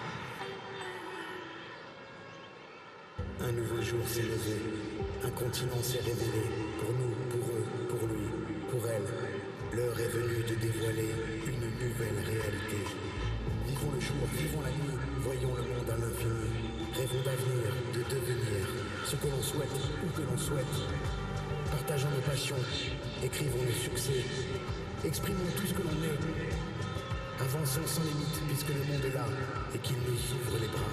Un nouveau jour s'est levé, un continent s'est révélé, pour nous, pour eux, pour lui, pour elle. L'heure est venue de dévoiler une nouvelle réalité. Vivons le jour, vivons la nuit, voyons le monde à l'infini. Rêvons d'avenir, de devenir, ce que l'on souhaite, où que l'on souhaite. Partageons nos passions, écrivons nos succès, exprimons tout ce que l'on est. Avançons sans limite, puisque le monde est là et qu'il nous ouvre les bras.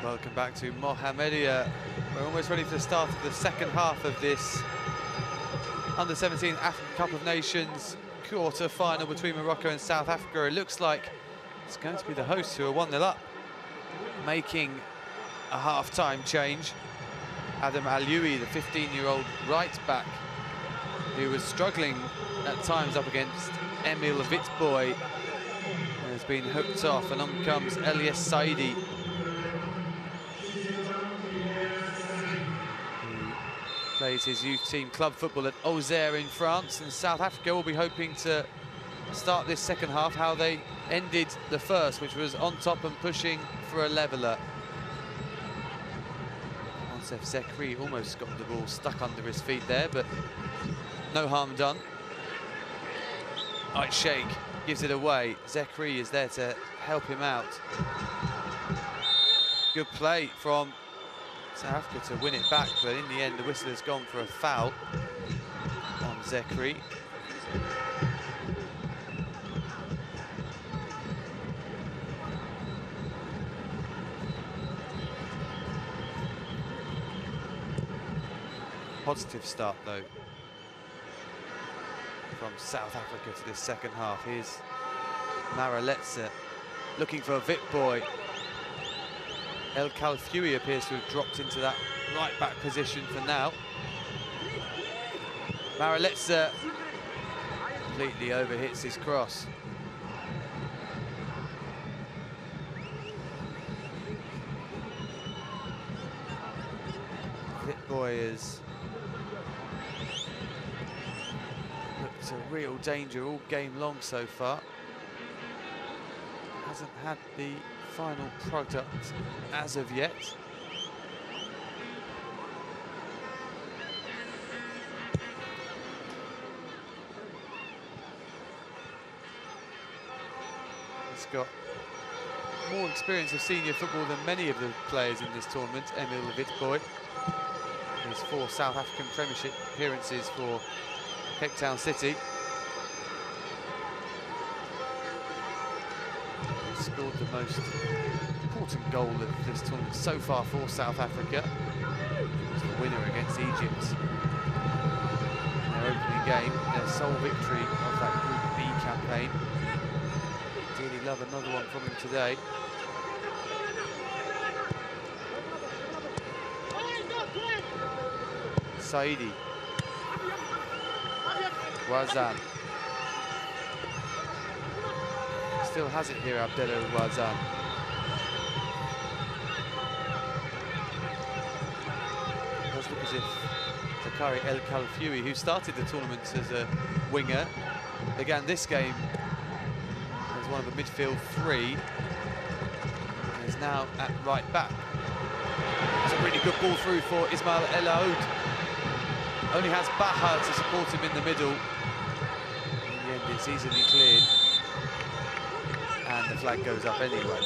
Welcome back to Mohammedia. We're almost ready for the start of the second half of this Under-17 African Cup of Nations quarter-final between Morocco and South Africa. It looks like it's going to be the hosts who are 1-0 up, making a half-time change. Adam Alioui, the 15-year-old right-back, who was struggling at times up against Emil Witbooi, has been hooked off, and on comes Elias Saidi, who plays his youth team club football at Auxerre in France. And South Africa will be hoping to start this second half how they ended the first, which was on top and pushing for a leveller. Monsef Zekri almost got the ball stuck under his feet there, but no harm done. Ait Sheikh gives it away. Zekri is there to help him out. Good play from South Africa to win it back, but in the end the whistle has gone for a foul on Zekri. Positive start though from South Africa to this second half. Here's Maraletse looking for Witbooi. El Khalfoui appears to have dropped into that right-back position for now. Maraletse completely overhits his cross. Witbooi is looked a real danger all game long so far. Hasn't had the final product as of yet. He's got more experience of senior football than many of the players in this tournament, Emil Witbooi. His 4 South African Premiership appearances for Cape Town City. He scored the most important goal of this tournament so far for South Africa. It was the winner against Egypt in their opening game, their sole victory of that Group B campaign. Really love another one from him today. Saidi. Wazan. Still has it here, Abdellah Wazan. It does look as if Zakari El Khalfoui, who started the tournament as a winger, began this game as one of the midfield 3, and is now at right back. It's a really good ball through for Ismail El Aoud. Only has Baha to support him in the middle. In the end, it's easily cleared. And the flag goes up anyway.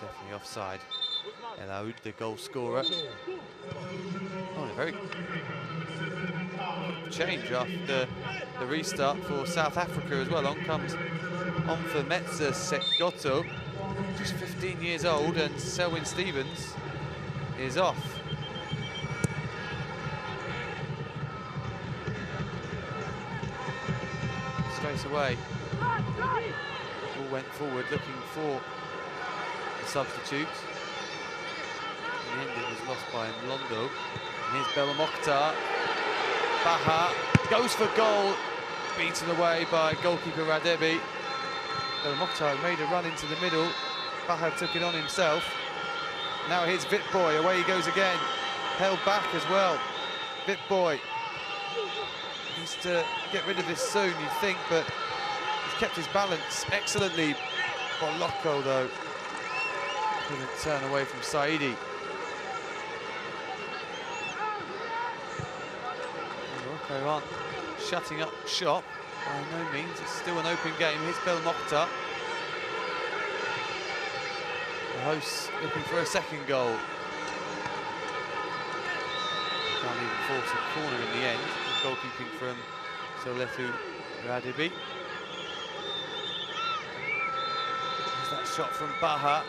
Definitely offside. El Aoud, the goal scorer. Oh, a very quick change after the restart for South Africa as well. On comes Onfemetsa Sekgoto, just 15 years old, and Selwyn Stevens is off. Straight away, all went forward looking for the substitute. In the end it was lost by Mlondo. And here's Bella Mokhtar. Baha goes for goal, beaten away by goalkeeper Radebi. Bella Mokhtar made a run into the middle. Baha took it on himself. Now here's Witbooi, away he goes again. Held back as well. Witbooi needs to get rid of this soon, you think, but he's kept his balance excellently. Boloko, though, couldn't turn away from Saidi. Morocco aren't shutting up shop by no means. It's still an open game. Here's Bel Mokhtar. The hosts looking for a second goal. Can't even force a corner in the end. Goalkeeping from Soletu Radibi. There's that shot from Baha.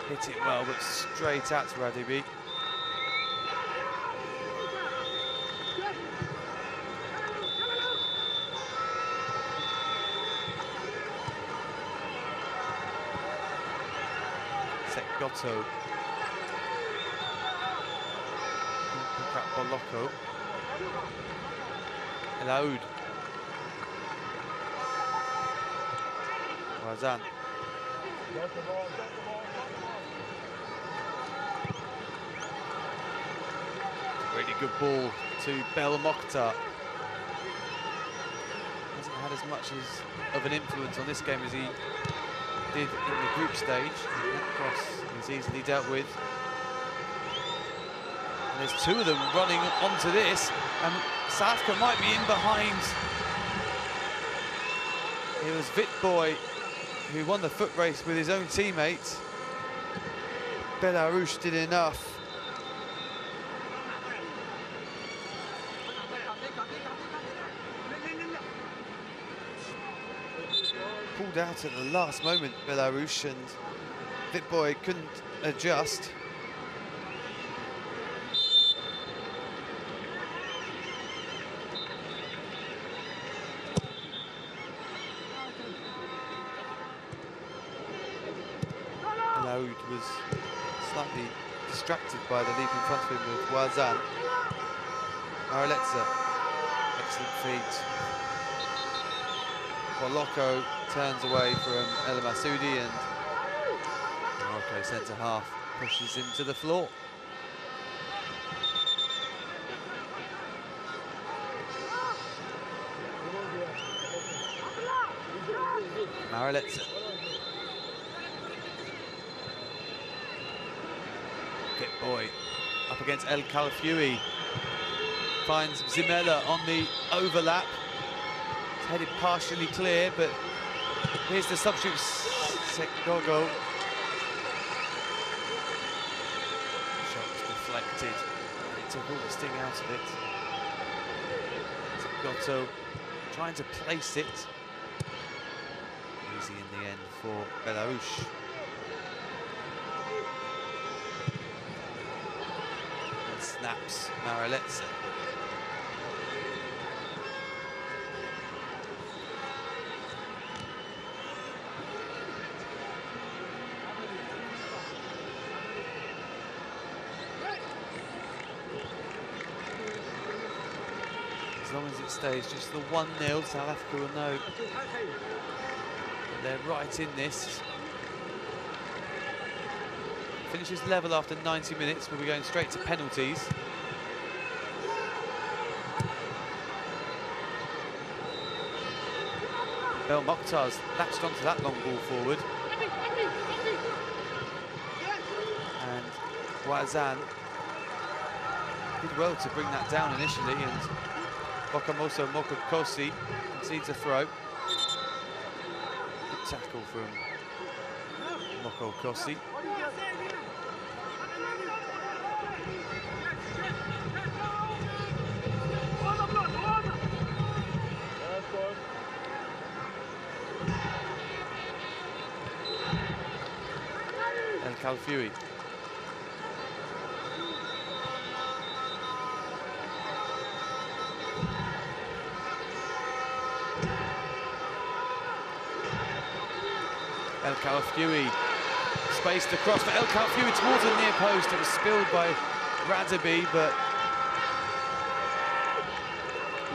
Hit it well, but straight at Radibi. Sekgoto. Pick up Bolocco. El Aoud. Wazan. Really good ball to Bel Mokhtar. Hasn't had as much of an influence on this game as he did in the group stage. That cross is easily dealt with. And there's two of them running onto this, and South Africa might be in behind. It was Vitboy who won the foot race with his own teammate. Belarus did enough. Pulled out at the last moment, Belarus, and Vitboy couldn't adjust. Aoud was slightly distracted by the leap in front of him with Wazan. Mareletsa, excellent feet. Bolocco turns away from El Masoudi, and Morocco centre half pushes him to the floor. Mareletsa. Vitboy up against El Khalfioui. Finds Zimela on the overlap. It's headed partially clear, but here's the substitute, Sekgogo. Shot was deflected. It took all the sting out of it. Sekgogo trying to place it. Easy in the end for Belarus. And snaps Mareletsa. As long as it stays just the 1-0, South Africa will know they're right in this. Finishes level after 90 minutes. We'll be going straight to penalties. Bel Mokhtar's latched onto that long ball forward. And Wazan did well to bring that down initially, and Bokamoso Mokokosi concedes a throw. Good tackle from Mokokosi. El Khalfioui. El Khalfioui spaced across for El Khalfioui towards the near post. It was spilled by Radabi, but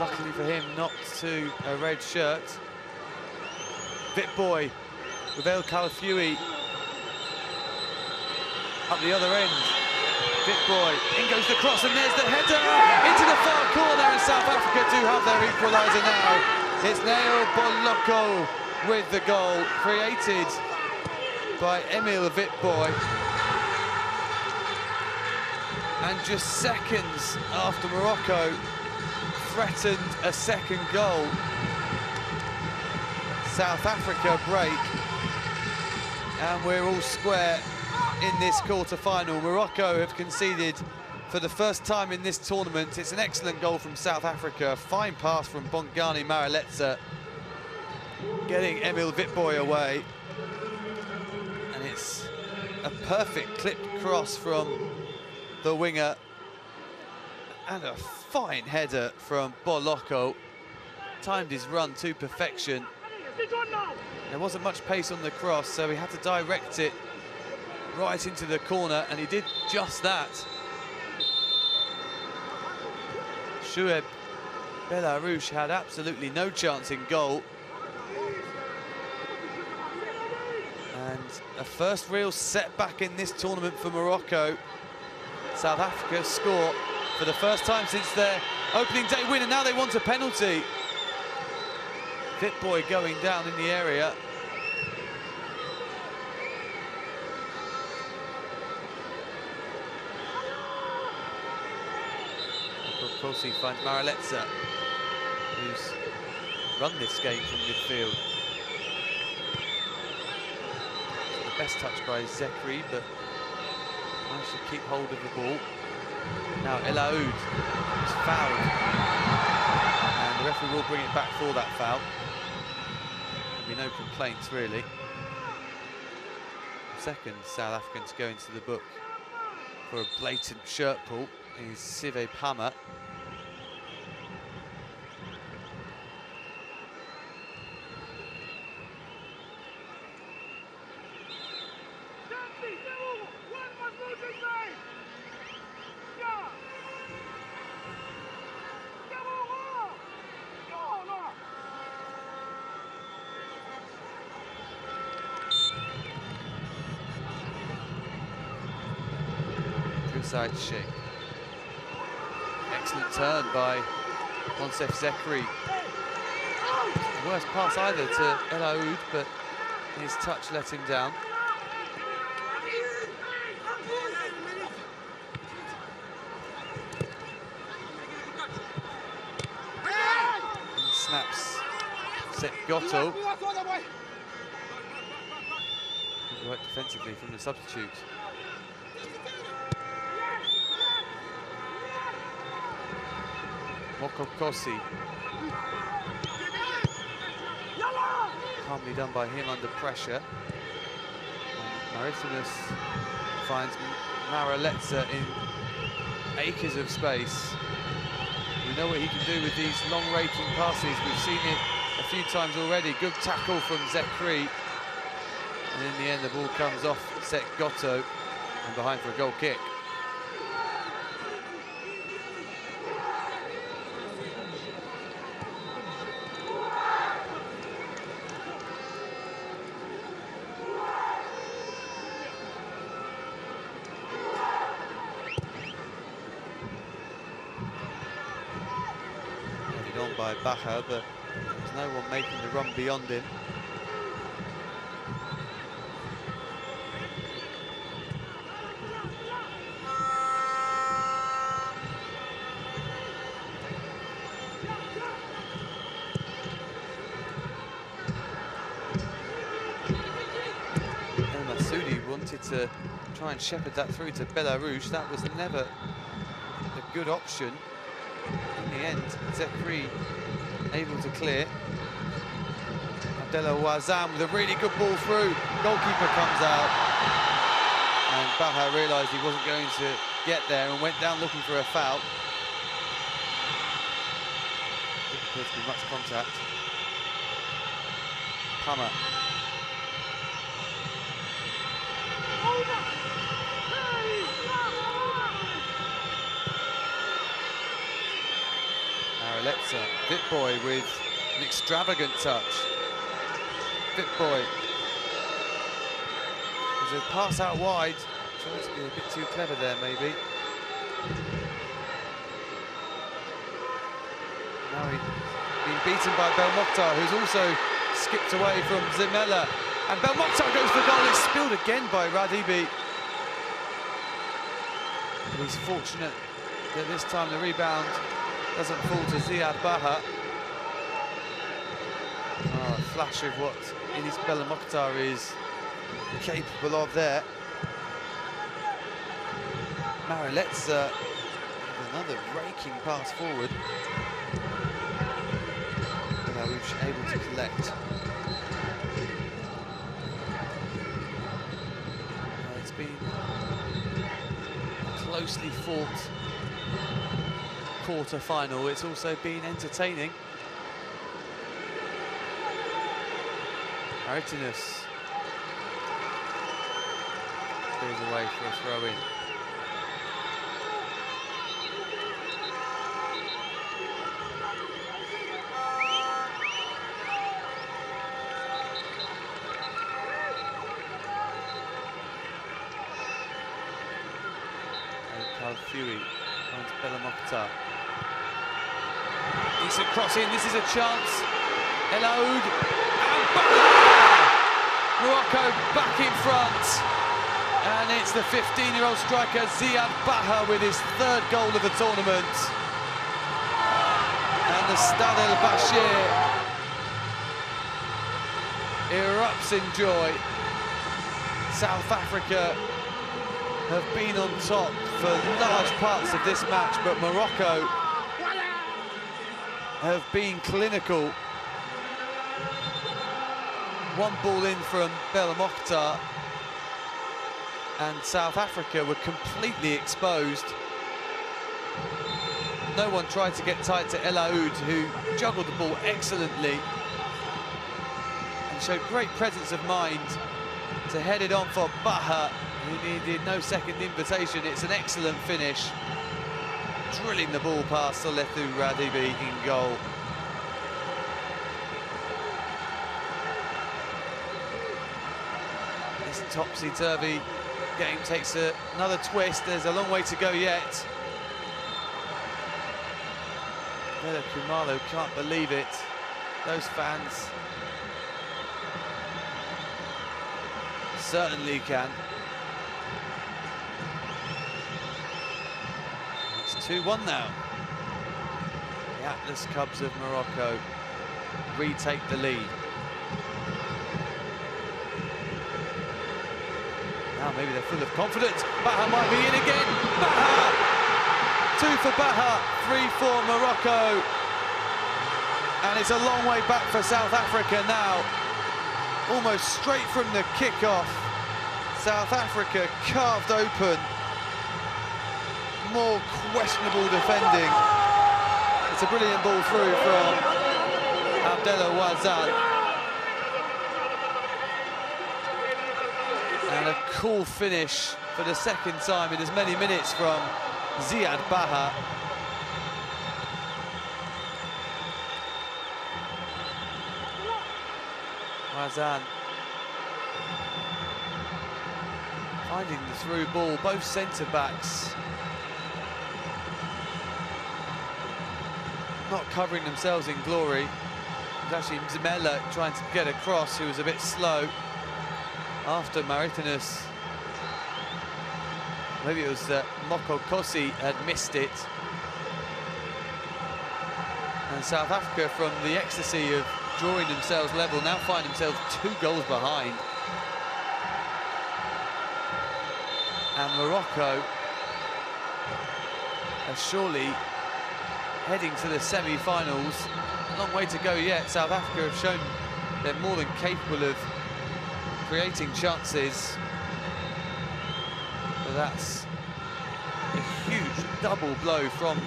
luckily for him, not to a red shirt. Vitboy with El Khalfioui up the other end. Vitboy, in goes the cross, and there's the header into the far corner, and South Africa do have their equaliser now. It's Neo Bolocco with the goal, created by Emil Vitboy. And just seconds after Morocco threatened a second goal, South Africa break, and we're all square in this quarter-final. Morocco have conceded for the first time in this tournament. It's an excellent goal from South Africa. A fine pass from Bongani Maraletsa, getting Emil Witbooi away. And it's a perfect clipped cross from the winger. And a fine header from Boloko. Timed his run to perfection. There wasn't much pace on the cross, so he had to direct it right into the corner, and he did just that. Shuaib Belarouche had absolutely no chance in goal. And a first real setback in this tournament for Morocco. South Africa score for the first time since their opening day win, and now they want a penalty. Witbooi going down in the area. Kosi finds Maraletsa, who's run this game from midfield. The best touch by Zekri, but managed to keep hold of the ball. Now El Aoud is fouled, and the referee will bring it back for that foul. There'll be no complaints, really. The second South African to go into the book for a blatant shirt pull is Sive Pama. Side shape. Excellent turn by Monsef Zekri. Worst pass either to El Aoud, but his touch let him down. And snaps Set Goto. Good work defensively from the substitute. Mokokosi. Calmly done by him under pressure. And Mauritius finds Maraletsa in acres of space. We know what he can do with these long raking passes. We've seen it a few times already. Good tackle from Zekri. And in the end, the ball comes off Set Goto and behind for a goal kick. By Baha, but there's no one making the run beyond him. El Masudi wanted to try and shepherd that through to Belarouche. That was never a good option. In the end, Zekri able to clear. Abdella Wazam with a really good ball through. Goalkeeper comes out. And Baha realised he wasn't going to get there and went down looking for a foul. Didn't appear to be much contact. Pama. Maraletsa, Witbooi with an extravagant touch. Witbooi. There's a pass out wide. Trying to be a bit too clever there, maybe. Now he's being beaten by Belmokhtar, who's also skipped away from Zimela. And Belmokhtar goes for goal. It's spilled again by Radibi. But he's fortunate that this time the rebound doesn't fall to Ziad Baha. Oh, a flash of what Enis Belmokhtar is capable of there. Marillet's another raking pass forward. Who's able to collect. It's been a closely fought quarter-final. It's also been entertaining. Martinez clears away for a throw-in. Fury finds Bellamokta. Decent crossing, this is a chance. El Aoud, and Baha! Morocco back in front. And it's the 15-year-old striker Ziad Baha with his third goal of the tournament. And the Stade El Bashir erupts in joy. South Africa have been on top for large parts of this match, but Morocco have been clinical. One ball in from Bellamokta, and South Africa were completely exposed. No one tried to get tight to El Aoud, who juggled the ball excellently and showed great presence of mind to head it on for Baha, who needed no second invitation. It's an excellent finish, drilling the ball past Solethu Radibi in goal. This topsy-turvy game takes another twist. There's a long way to go yet. Bella Kumalo can't believe it. Those fans certainly can. It's 2-1 now. The Atlas Cubs of Morocco retake the lead. Now maybe they're full of confidence. Baha might be in again. Baha! 2 for Baha, 3 for Morocco. And it's a long way back for South Africa now. Almost straight from the kickoff. South Africa carved open. More questionable defending. It's a brilliant ball through from Abdellah Wazan. And a cool finish for the second time in as many minutes from Ziad Baha. Wazan finding the through ball, both centre-backs not covering themselves in glory. It was actually Zimela trying to get across, who was a bit slow after Martinez. Maybe it was Moko Kosi had missed it. And South Africa, from the ecstasy of drawing themselves level, now find themselves 2 goals behind. And Morocco are surely heading to the semi-finals. Long way to go yet. South Africa have shown they're more than capable of creating chances. But that's a huge double blow from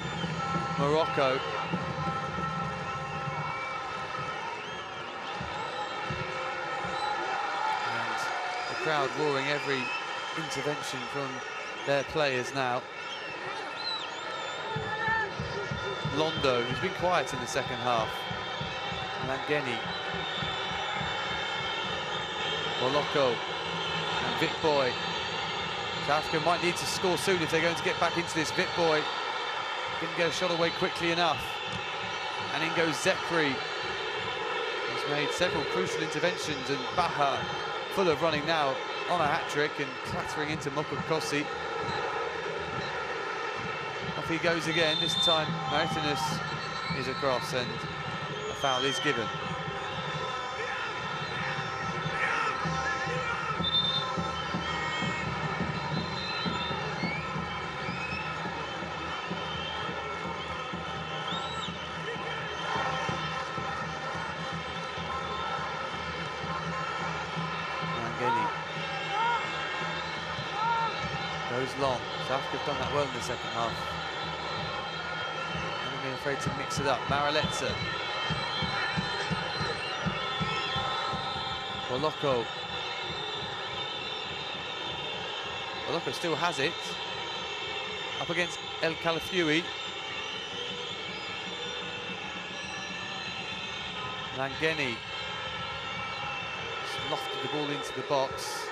Morocco. And the crowd roaring every intervention from their players now. Londo, who's been quiet in the second half. Mangeni. Moloko and Vitboy. South Africa might need to score soon if they're going to get back into this. Vitboy didn't get a shot away quickly enough. And in goes Zekri, who's made several crucial interventions, and Baha full of running now on a hat-trick and clattering into Mokokosi. Off he goes again. This time Martinez is across and a foul is given. long. South Africa have done that well in the second half. Haven't been afraid to mix it up. Maraletsa. Morocco. Morocco still has it. Up against El Khalafioui. Langeni. Just lofted the ball into the box.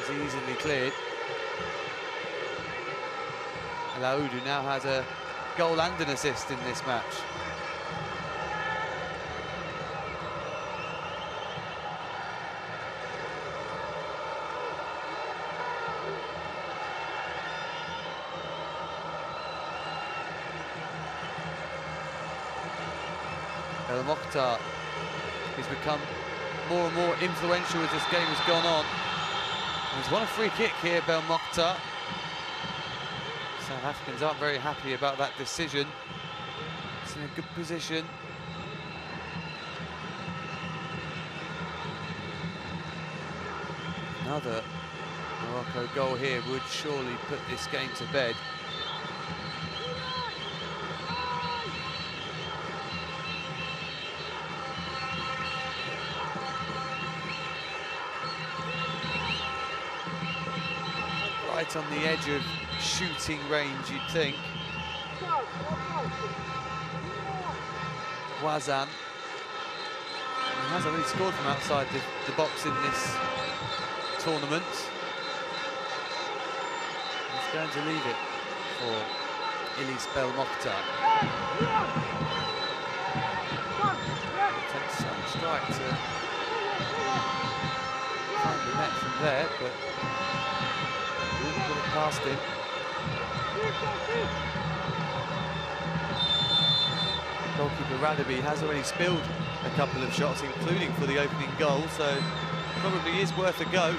It's easily cleared. Laoud, who now has a goal and an assist in this match. El Mokhtar has become more and more influential as this game has gone on. He's won a free kick here, Bel Mokhtar. South Africans aren't very happy about that decision. It's in a good position. Another Morocco goal here would surely put this game to bed. Right on the edge of shooting range, you'd think. Wazan. He has already scored from outside the box in this tournament. He's going to leave it for Ilis Bel Mokhtar. Takes some strike to find the net from there, but didn't put it past him. Goalkeeper Radaby has already spilled a couple of shots, including for the opening goal, so probably is worth a go.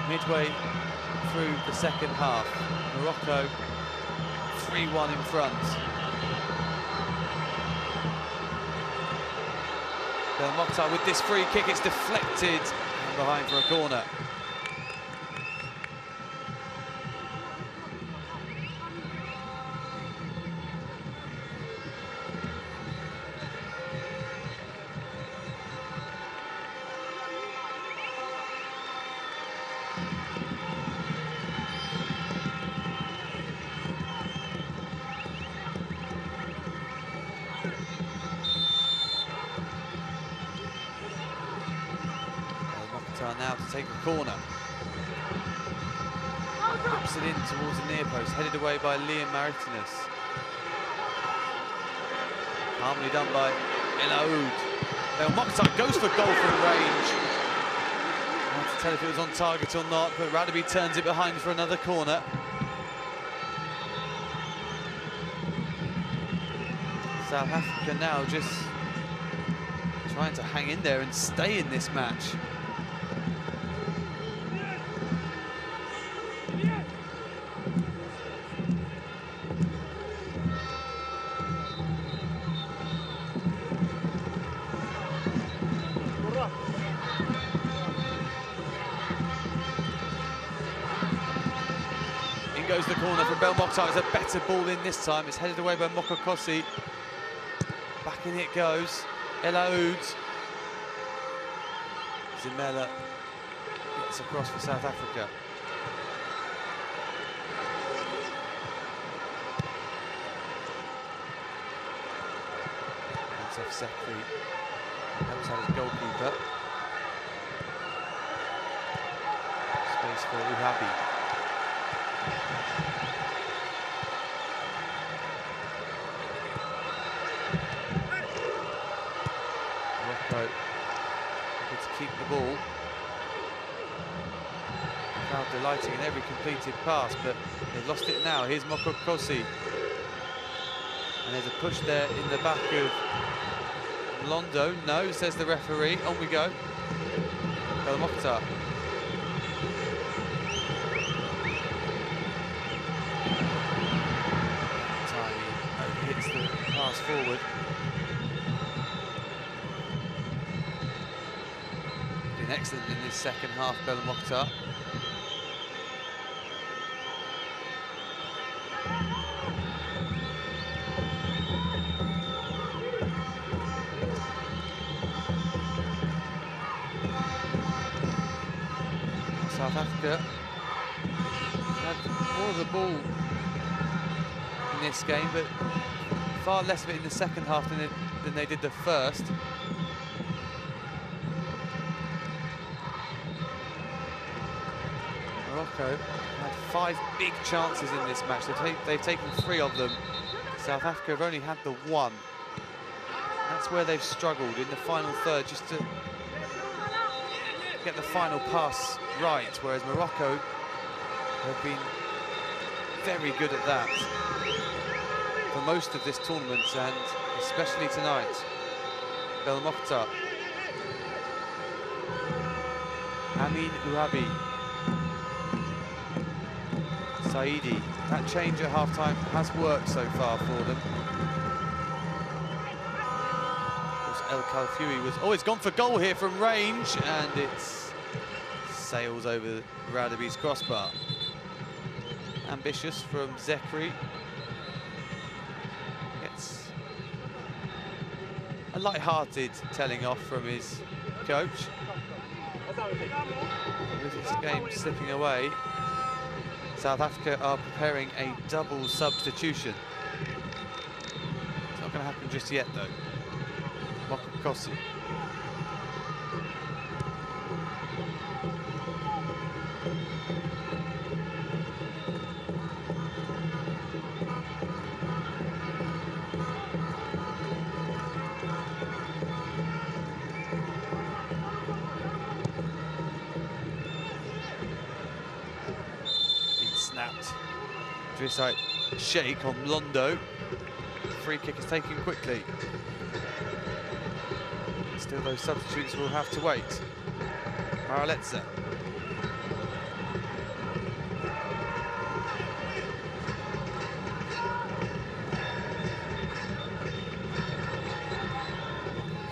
Midway through the second half, Morocco 3-1 in front. Bel Mokhtar with this free kick, it's deflected and behind for a corner. Now to take the corner. Whips it in towards the near post, headed away by Liam Martinez. Calmly done by Elaoud. Bel Mokhtar goes for goal from range. Hard to tell if it was on target or not, but Radaby turns it behind for another corner. South Africa now just trying to hang in there and stay in this match. Goes the corner from Bel Mokhtar. It's a better ball in this time. It's headed away by Mokokosi. Back in it goes. Elaoud. Zimela gets across for South Africa. Youssef Sekri helps out his goalkeeper. Space for Uhabi. Morocco looking to keep the ball. The crowd delighting in every completed pass, but they've lost it now. Here's Mokokosi. And there's a push there in the back of Londo. No, says the referee. On we go. Bel Mokhtar. Hits the pass forward. In excellent in this second half, Belmokhtar. South Africa had more of the ball in this game, but far less of it in the second half than they did the first. Morocco had 5 big chances in this match. They've taken 3 of them. South Africa have only had the 1. That's where they've struggled in the final third, just to get the final pass right, whereas Morocco have been very good at that for most of this tournament, and especially tonight. Belmokhtar, Amin Ouabi, Saidi. That change at half-time has worked so far for them. El Khalfoui was always gone for goal here from range, and it sails over Radabi's crossbar. Ambitious from Zekri. Gets a light-hearted telling off from his coach. With this game slipping away, South Africa are preparing a double substitution. It's not going to happen just yet, though. Mokokosi. It's snapped. Drisite shake on Londo. Free kick is taken quickly. Still, those substitutes will have to wait. Paraletsa.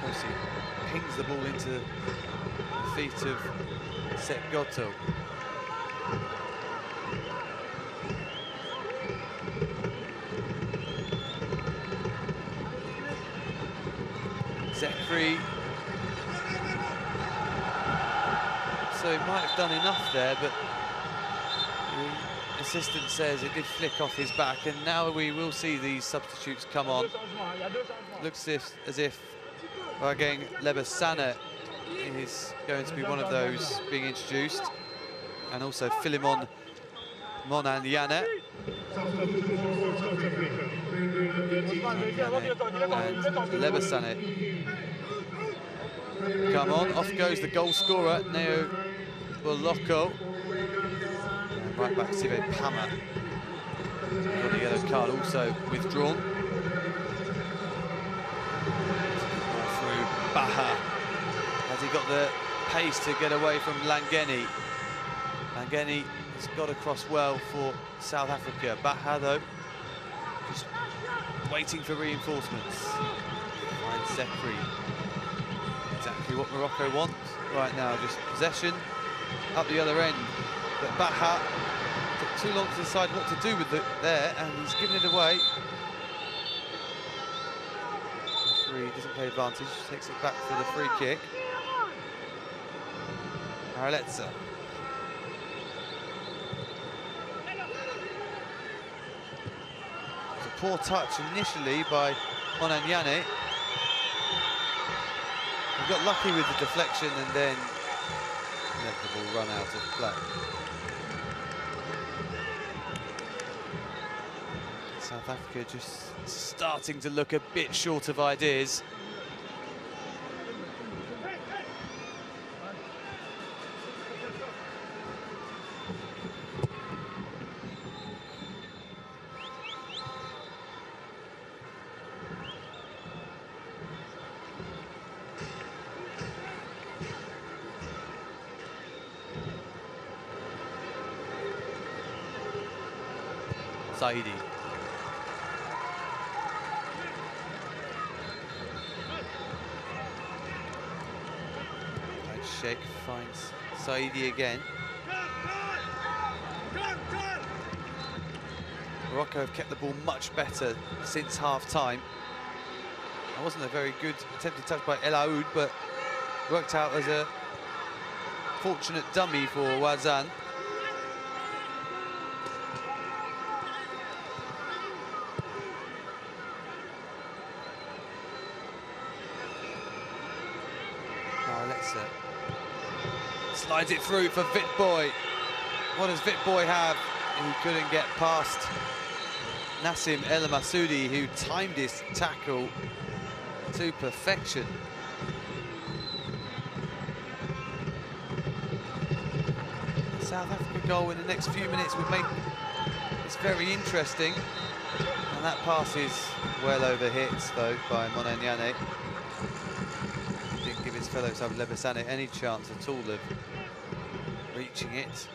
Kosi pings the ball into the feet of Sekgoto. Zekri. So he might have done enough there, but the assistant says it did flick off his back, and now we will see these substitutes come on. Looks as if Rageng Lebesane is going to be one of those being introduced, and also Philemon Monanyane. And Lebesane. Come on, off goes the goal scorer, Neo Boloko. And right back, Sive Pama. Got a yellow card also withdrawn. Through Baha. Has he got the pace to get away from Langeni? Langeni has got across well for South Africa. Baha, though, just waiting for reinforcements. Finds Zekri. Exactly what Morocco wants right now, just possession up the other end. But Baha took too long to decide what to do with it there, and he's given it away. Referee doesn't play advantage, takes it back for the free kick. Paraletsa. It was a poor touch initially by Monanyane. He got lucky with the deflection and then let the ball run out of play. South Africa just starting to look a bit short of ideas. Saidi. Sheikh finds Saidi again. Morocco have kept the ball much better since half-time. That wasn't a very good attempted touch by El Aoud, but worked out as a fortunate dummy for Wazan. Alexa slides it through for Vitboy. What does Vitboy have? He couldn't get past Nassim El Masoudi, who timed his tackle to perfection. South Africa goal in the next few minutes would make this very interesting. And that pass is well over hits, though, by Monanyane. Didn't give his fellow side Lebesane any chance at all of reaching it.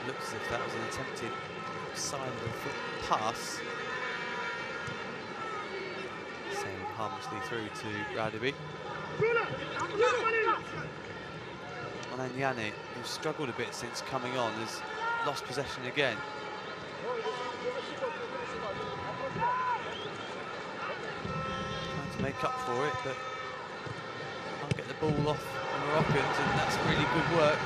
Looks as if that was an attempted side of the foot pass. Sailing harmlessly through to Radibi. Monanyane, who struggled a bit since coming on, has lost possession again. Trying to make up for it, but can't get the ball off the Moroccans, and that's really good work.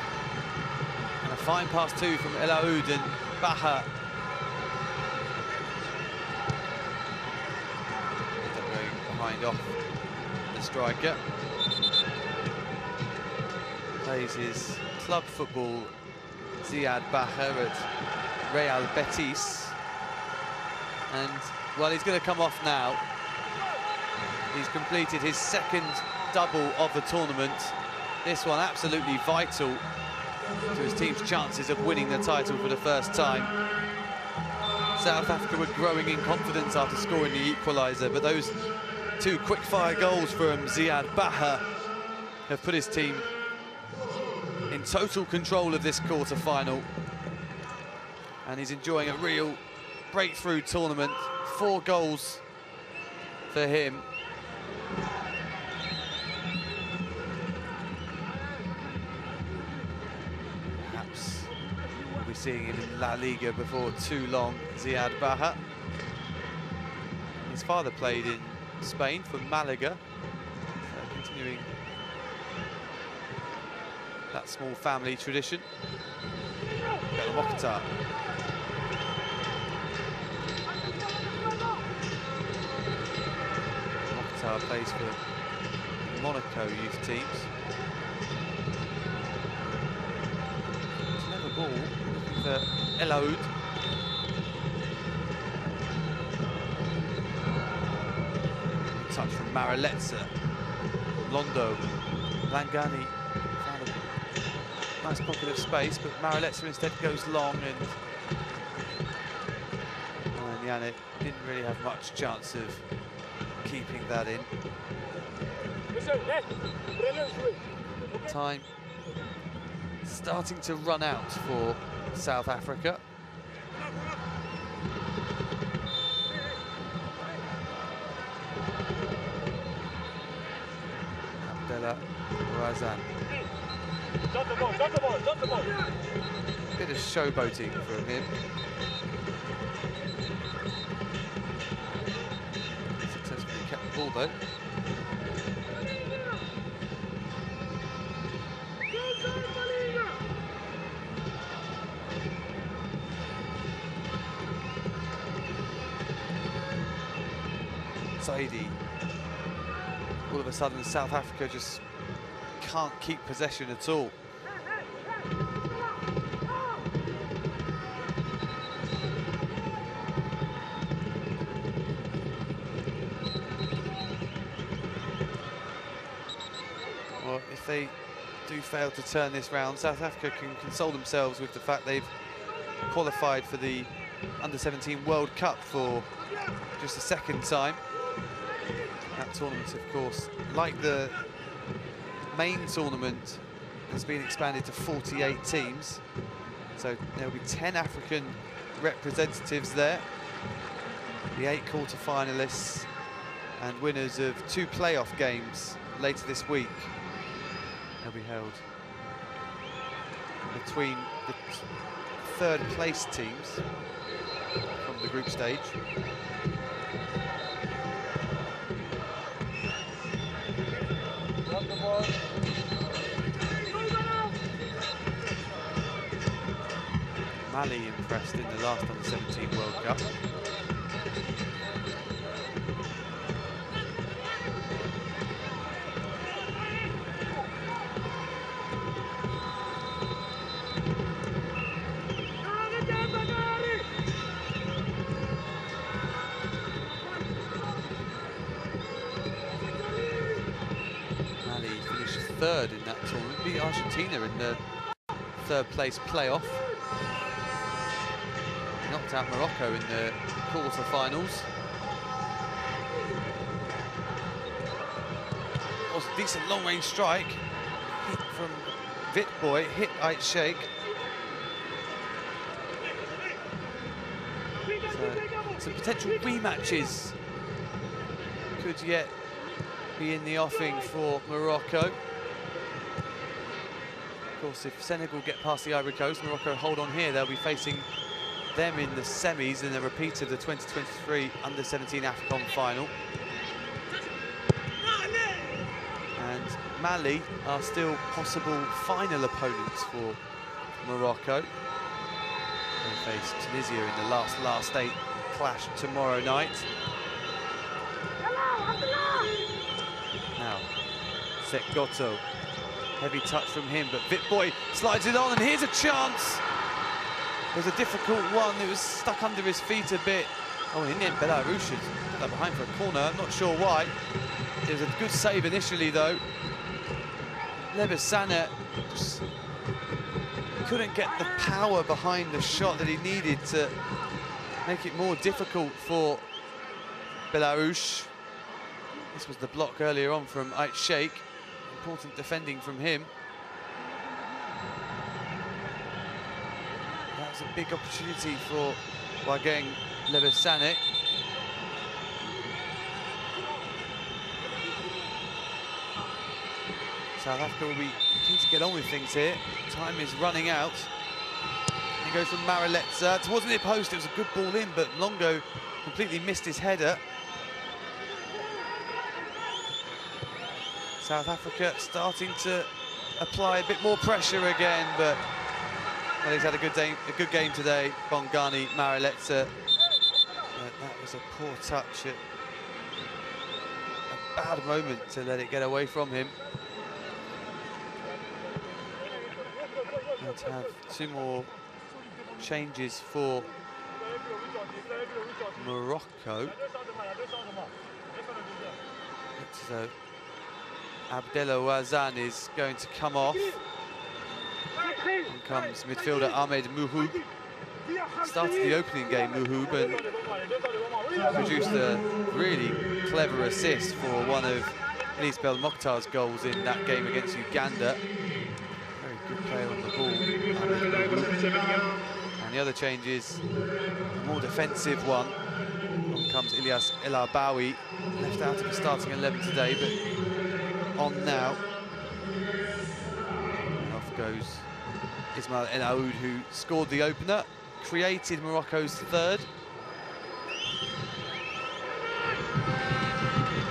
And a fine pass too from El Aoud and Baha. Ends up going behind off the striker. Plays his club football, Ziad Baha, at Real Betis. And, well, he's going to come off now. He's completed his second double of the tournament. This one absolutely vital to his team's chances of winning the title for the first time. South Africa were growing in confidence after scoring the equaliser, but those two quick-fire goals from Ziad Baha have put his team in total control of this quarter-final. And he's enjoying a real breakthrough tournament. 4 goals for him. Seeing him in La Liga before too long, Ziad Baha. His father played in Spain for Malaga, so continuing that small family tradition. Mokhtar. Mokhtar plays for Monaco youth teams. Clever ball. El Aoud. Touch from Maraletsa. Londo. Langani found a nice pocket of space, but Maraletsa instead goes long, and Yannick didn't really have much chance of keeping that in. Time starting to run out for South Africa. Abdullah Razan. Bit of showboating from him. Successfully kept the ball though. Saidi. All of a sudden, South Africa just can't keep possession at all. Well, if they do fail to turn this round, South Africa can console themselves with the fact they've qualified for the Under-17 World Cup for just the second time. That tournament, of course, like the main tournament, has been expanded to 48 teams. So there will be 10 African representatives there. The 8 quarter-finalists and winners of 2 playoff games later this week. They'll be held between the third place teams from the group stage. Mali impressed in the last Under-17 World Cup. Mali finished third in that tournament, beat Argentina in the third place playoff. Knocked out Morocco in the quarter-finals. Was a decent long-range strike. Hit from Vitboy, hit Ait Sheikh. So some potential rematches could yet be in the offing for Morocco. Of course, if Senegal get past the Ivory Coast, Morocco hold on here, they'll be facing them in the semis in a repeat of the 2023 Under-17 AFCON final. And Mali are still possible final opponents for Morocco. They face Tunisia in the last 8 clash tomorrow night. Now, Sekgoto, heavy touch from him, but Vitboy slides it on, and here's a chance. It was a difficult one, it was stuck under his feet a bit. Oh, in the end, Belarus has put that behind for a corner, I'm not sure why. It was a good save initially, though. Lebesana just couldn't get the power behind the shot that he needed to make it more difficult for Belarus. This was the block earlier on from Ait Sheikh. Important defending from him. That was a big opportunity for Wageng Lebesane. South Africa will be keen to get on with things here. Time is running out. He goes from Mareletsa towards the near post. It was a good ball in, but Longo completely missed his header. South Africa starting to apply a bit more pressure again, but well, he's had a good game today, Bongani Mareletsa. That was a poor touch, a bad moment to let it get away from him. Going to have 2 more changes for Morocco. So Abdellah Wazan is going to come off. In comes midfielder Ahmed Mouhoub. Started the opening game, Mouhoub, and produced a really clever assist for one of Elis Belmokhtar's goals in that game against Uganda. Very good player on the ball, Ahmed Mouhoub. And the other change is a more defensive one. On comes Ilyas El Arbawi, left out of the starting 11 today, but on now. And off goes Ismail El Aoud, who scored the opener, created Morocco's third.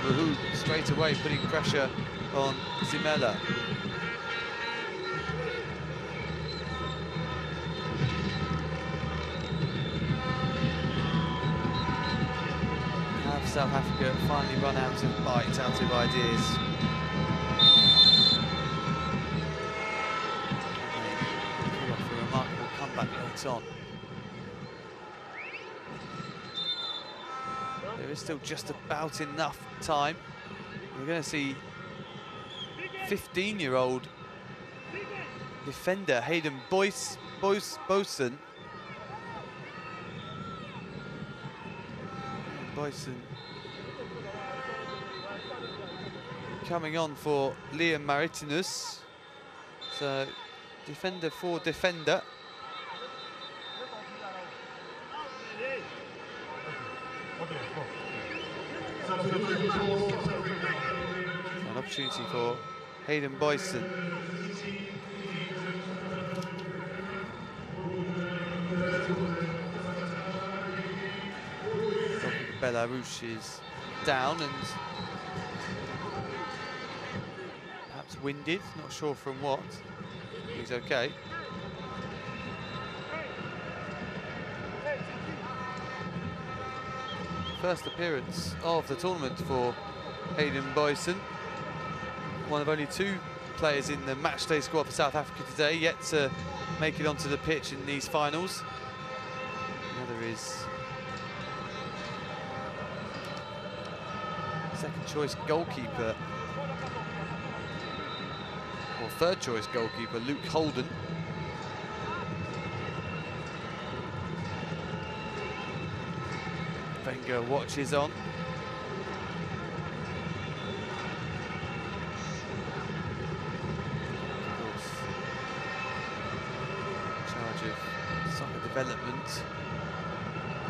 Mouhoub straight away putting pressure on Zimela. Have South Africa finally run out of bite, out of ideas? Back late on. There is still just about enough time. We're going to see 15-year-old defender Hayden Boyson. Boyson coming on for Liam Maritinus. So defender for defender. An opportunity for Hayden Boyson. Belarus is down and perhaps winded, not sure from what. He's okay. First appearance of the tournament for Hayden Boyson. One of only 2 players in the matchday squad for South Africa today yet to make it onto the pitch in these finals. The other is second choice goalkeeper, or third choice goalkeeper, Luke Holden. Wenger watches on. Of course, in charge of soccer development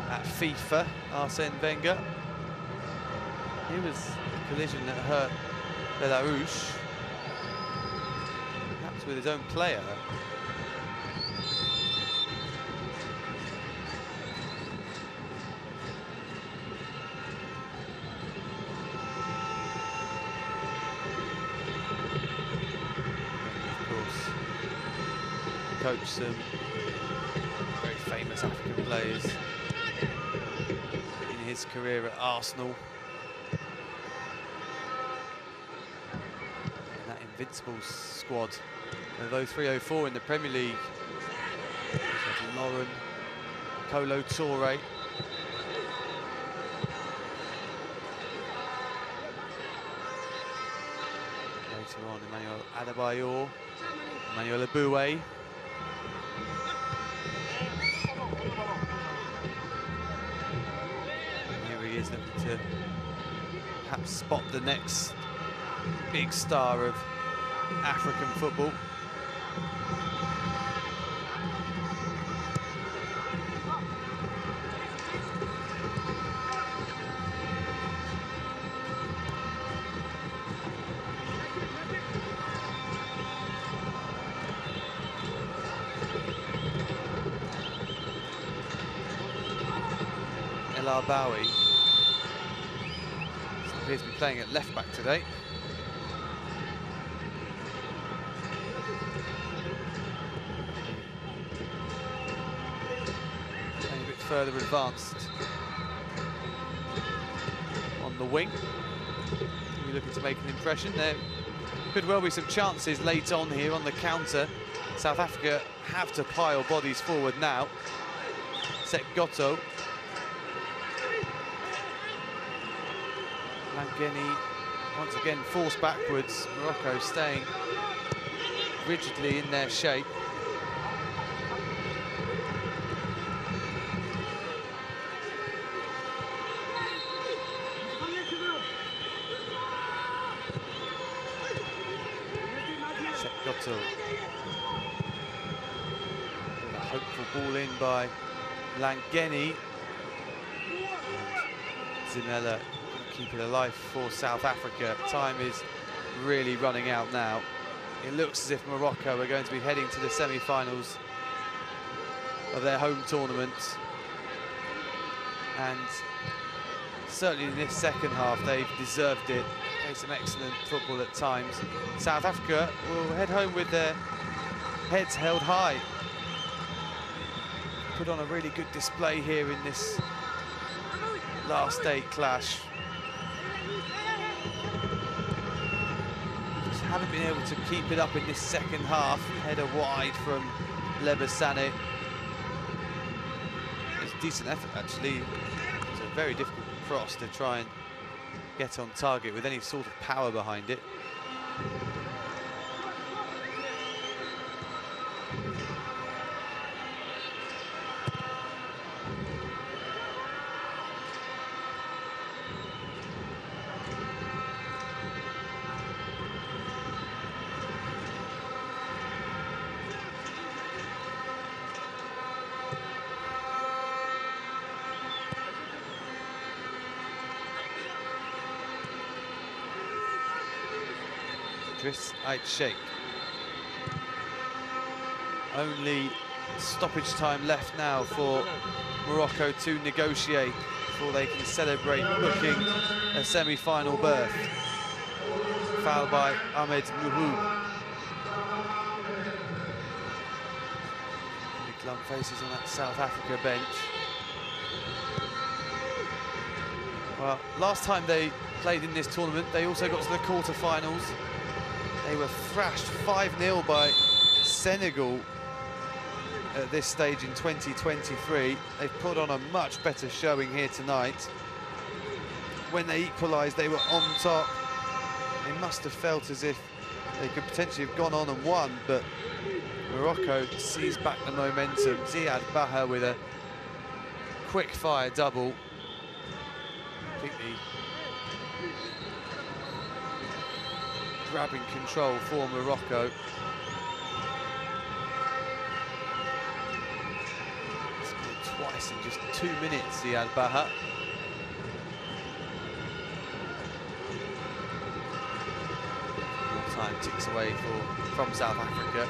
at FIFA, Arsene Wenger. Here was a collision that hurt Belarus, perhaps with his own player. Of course, coached some very famous African players in his career at Arsenal. Invincible squad of 03-04 in the Premier League. Lauren, Kolo Toure. Later on, Emmanuel Adebayor, Emmanuel Aboué. Here he is looking to perhaps spot the next big star of African football. El Arbawi appears to be playing at left back today. Further advanced on the wing. We're looking to make an impression. There could well be some chances late on here on the counter. South Africa have to pile bodies forward now. Sek Goto. Langeni once again forced backwards. Morocco staying rigidly in their shape. A hopeful ball in by Langeni. Zimela keep it alive for South Africa. Time is really running out now. It looks as if Morocco are going to be heading to the semi-finals of their home tournament. And certainly in this second half, they've deserved it. Played some excellent football at times. South Africa will head home with their heads held high. Put on a really good display here in this last day clash. Just haven't been able to keep it up in this second half. Header wide from Lebasane. It's a decent effort actually. It's a very difficult cross to try and get on target with any sort of power behind it. Idris Ait Sheikh. Only stoppage time left now for Morocco to negotiate before they can celebrate booking a semi-final berth. Foul by Ahmed Mouhou. Big glum faces on that South Africa bench. Well, last time they played in this tournament, they also got to the quarter-finals. They were thrashed 5-0 by Senegal at this stage in 2023. They've put on a much better showing here tonight. When they equalised, they were on top. They must have felt as if they could potentially have gone on and won, but Morocco seized back the momentum. Ziad Baha with a quick-fire double. Completely grabbing control for Morocco. Scored twice in just 2 minutes, Ziad Baha. More time ticks away from South Africa.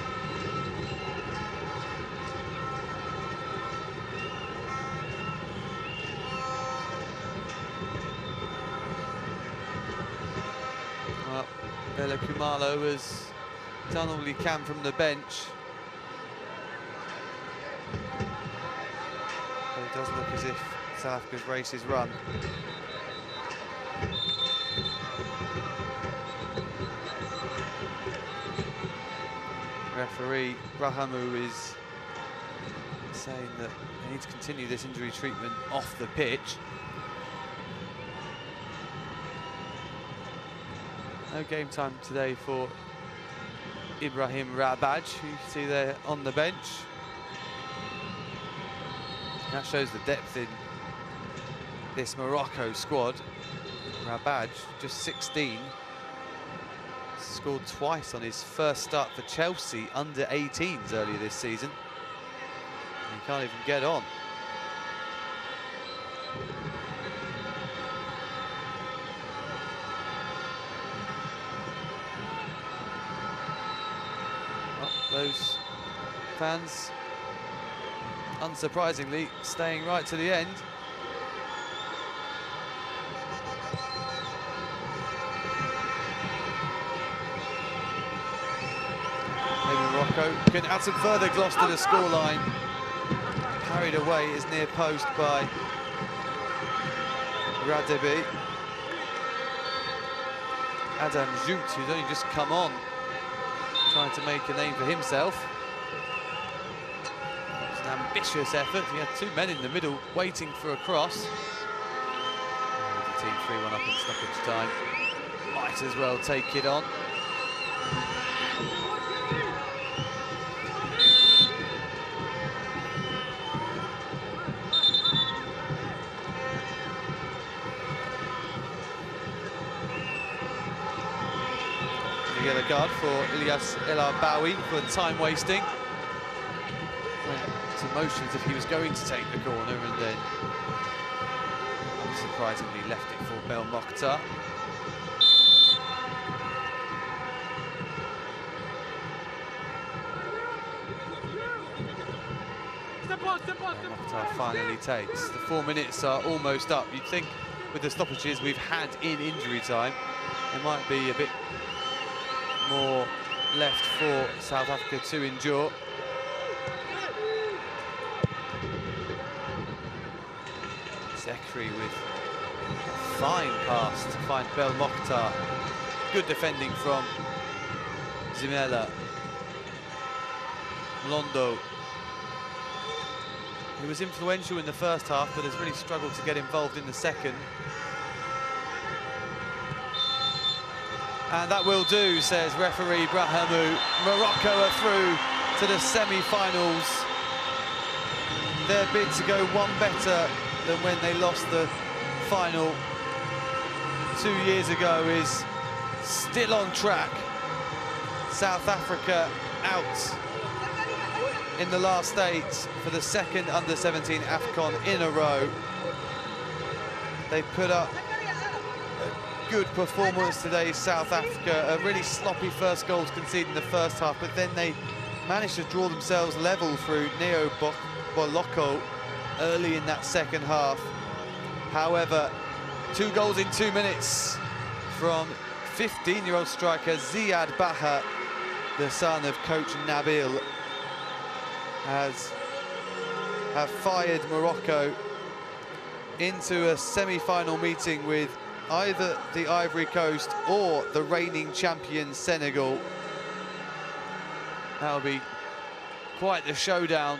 Well, Bella Kumalo has done all he can from the bench. But it does look as if South Africa's race is run. Referee Brahamou is saying that they need to continue this injury treatment off the pitch. No game time today for Ibrahim Rabaj, who you can see there on the bench. That shows the depth in this Morocco squad. Rabaj, just 16, scored twice on his first start for Chelsea under 18s earlier this season. And he can't even get on. Those fans, unsurprisingly, staying right to the end. Maybe Morocco can add some further gloss to the scoreline. Carried away is near post by Radebi. Adam Jout, who's only just come on, trying to make a name for himself. It's an ambitious effort. He had two men in the middle waiting for a cross. The team 3-1 up in stoppage time. Might as well take it on. Yellow card for Ilyas El Arbawi for time wasting. Went to motion as if he was going to take the corner and then unsurprisingly left it for Bel Mokhtar. Mokhtar finally takes. The 4 minutes are almost up. You'd think with the stoppages we've had in injury time, it might be a bit more left for South Africa to endure. Zekri with a fine pass to find Bel Mokhtar. Good defending from Zimela. Londo, who was influential in the first half but has really struggled to get involved in the second. And that will do, says referee Brahamou. Morocco are through to the semi-finals. Their bid to go one better than when they lost the final 2 years ago is still on track. South Africa out in the last 8 for the second under-17 AFCON in a row. They put up a good performance today, South Africa. A really sloppy first goals conceded in the first half, but then they managed to draw themselves level through Neo Boloko early in that second half. However, 2 goals in 2 minutes from 15-year-old striker Ziad Baha, the son of coach Nabil, have fired Morocco into a semi-final meeting with either the Ivory Coast or the reigning champion Senegal. That'll be quite the showdown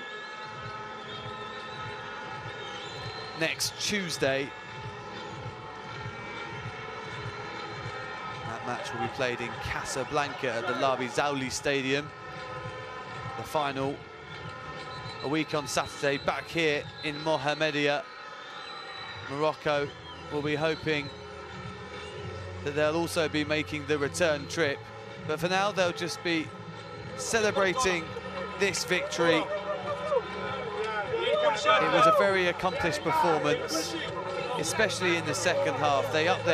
next Tuesday. That match will be played in Casablanca at the Labi Zaouli Stadium. The final a week on Saturday back here in Mohammedia. Morocco will be hoping that they'll also be making the return trip, but for now they'll just be celebrating this victory. It was a very accomplished performance, especially in the second half. They upped their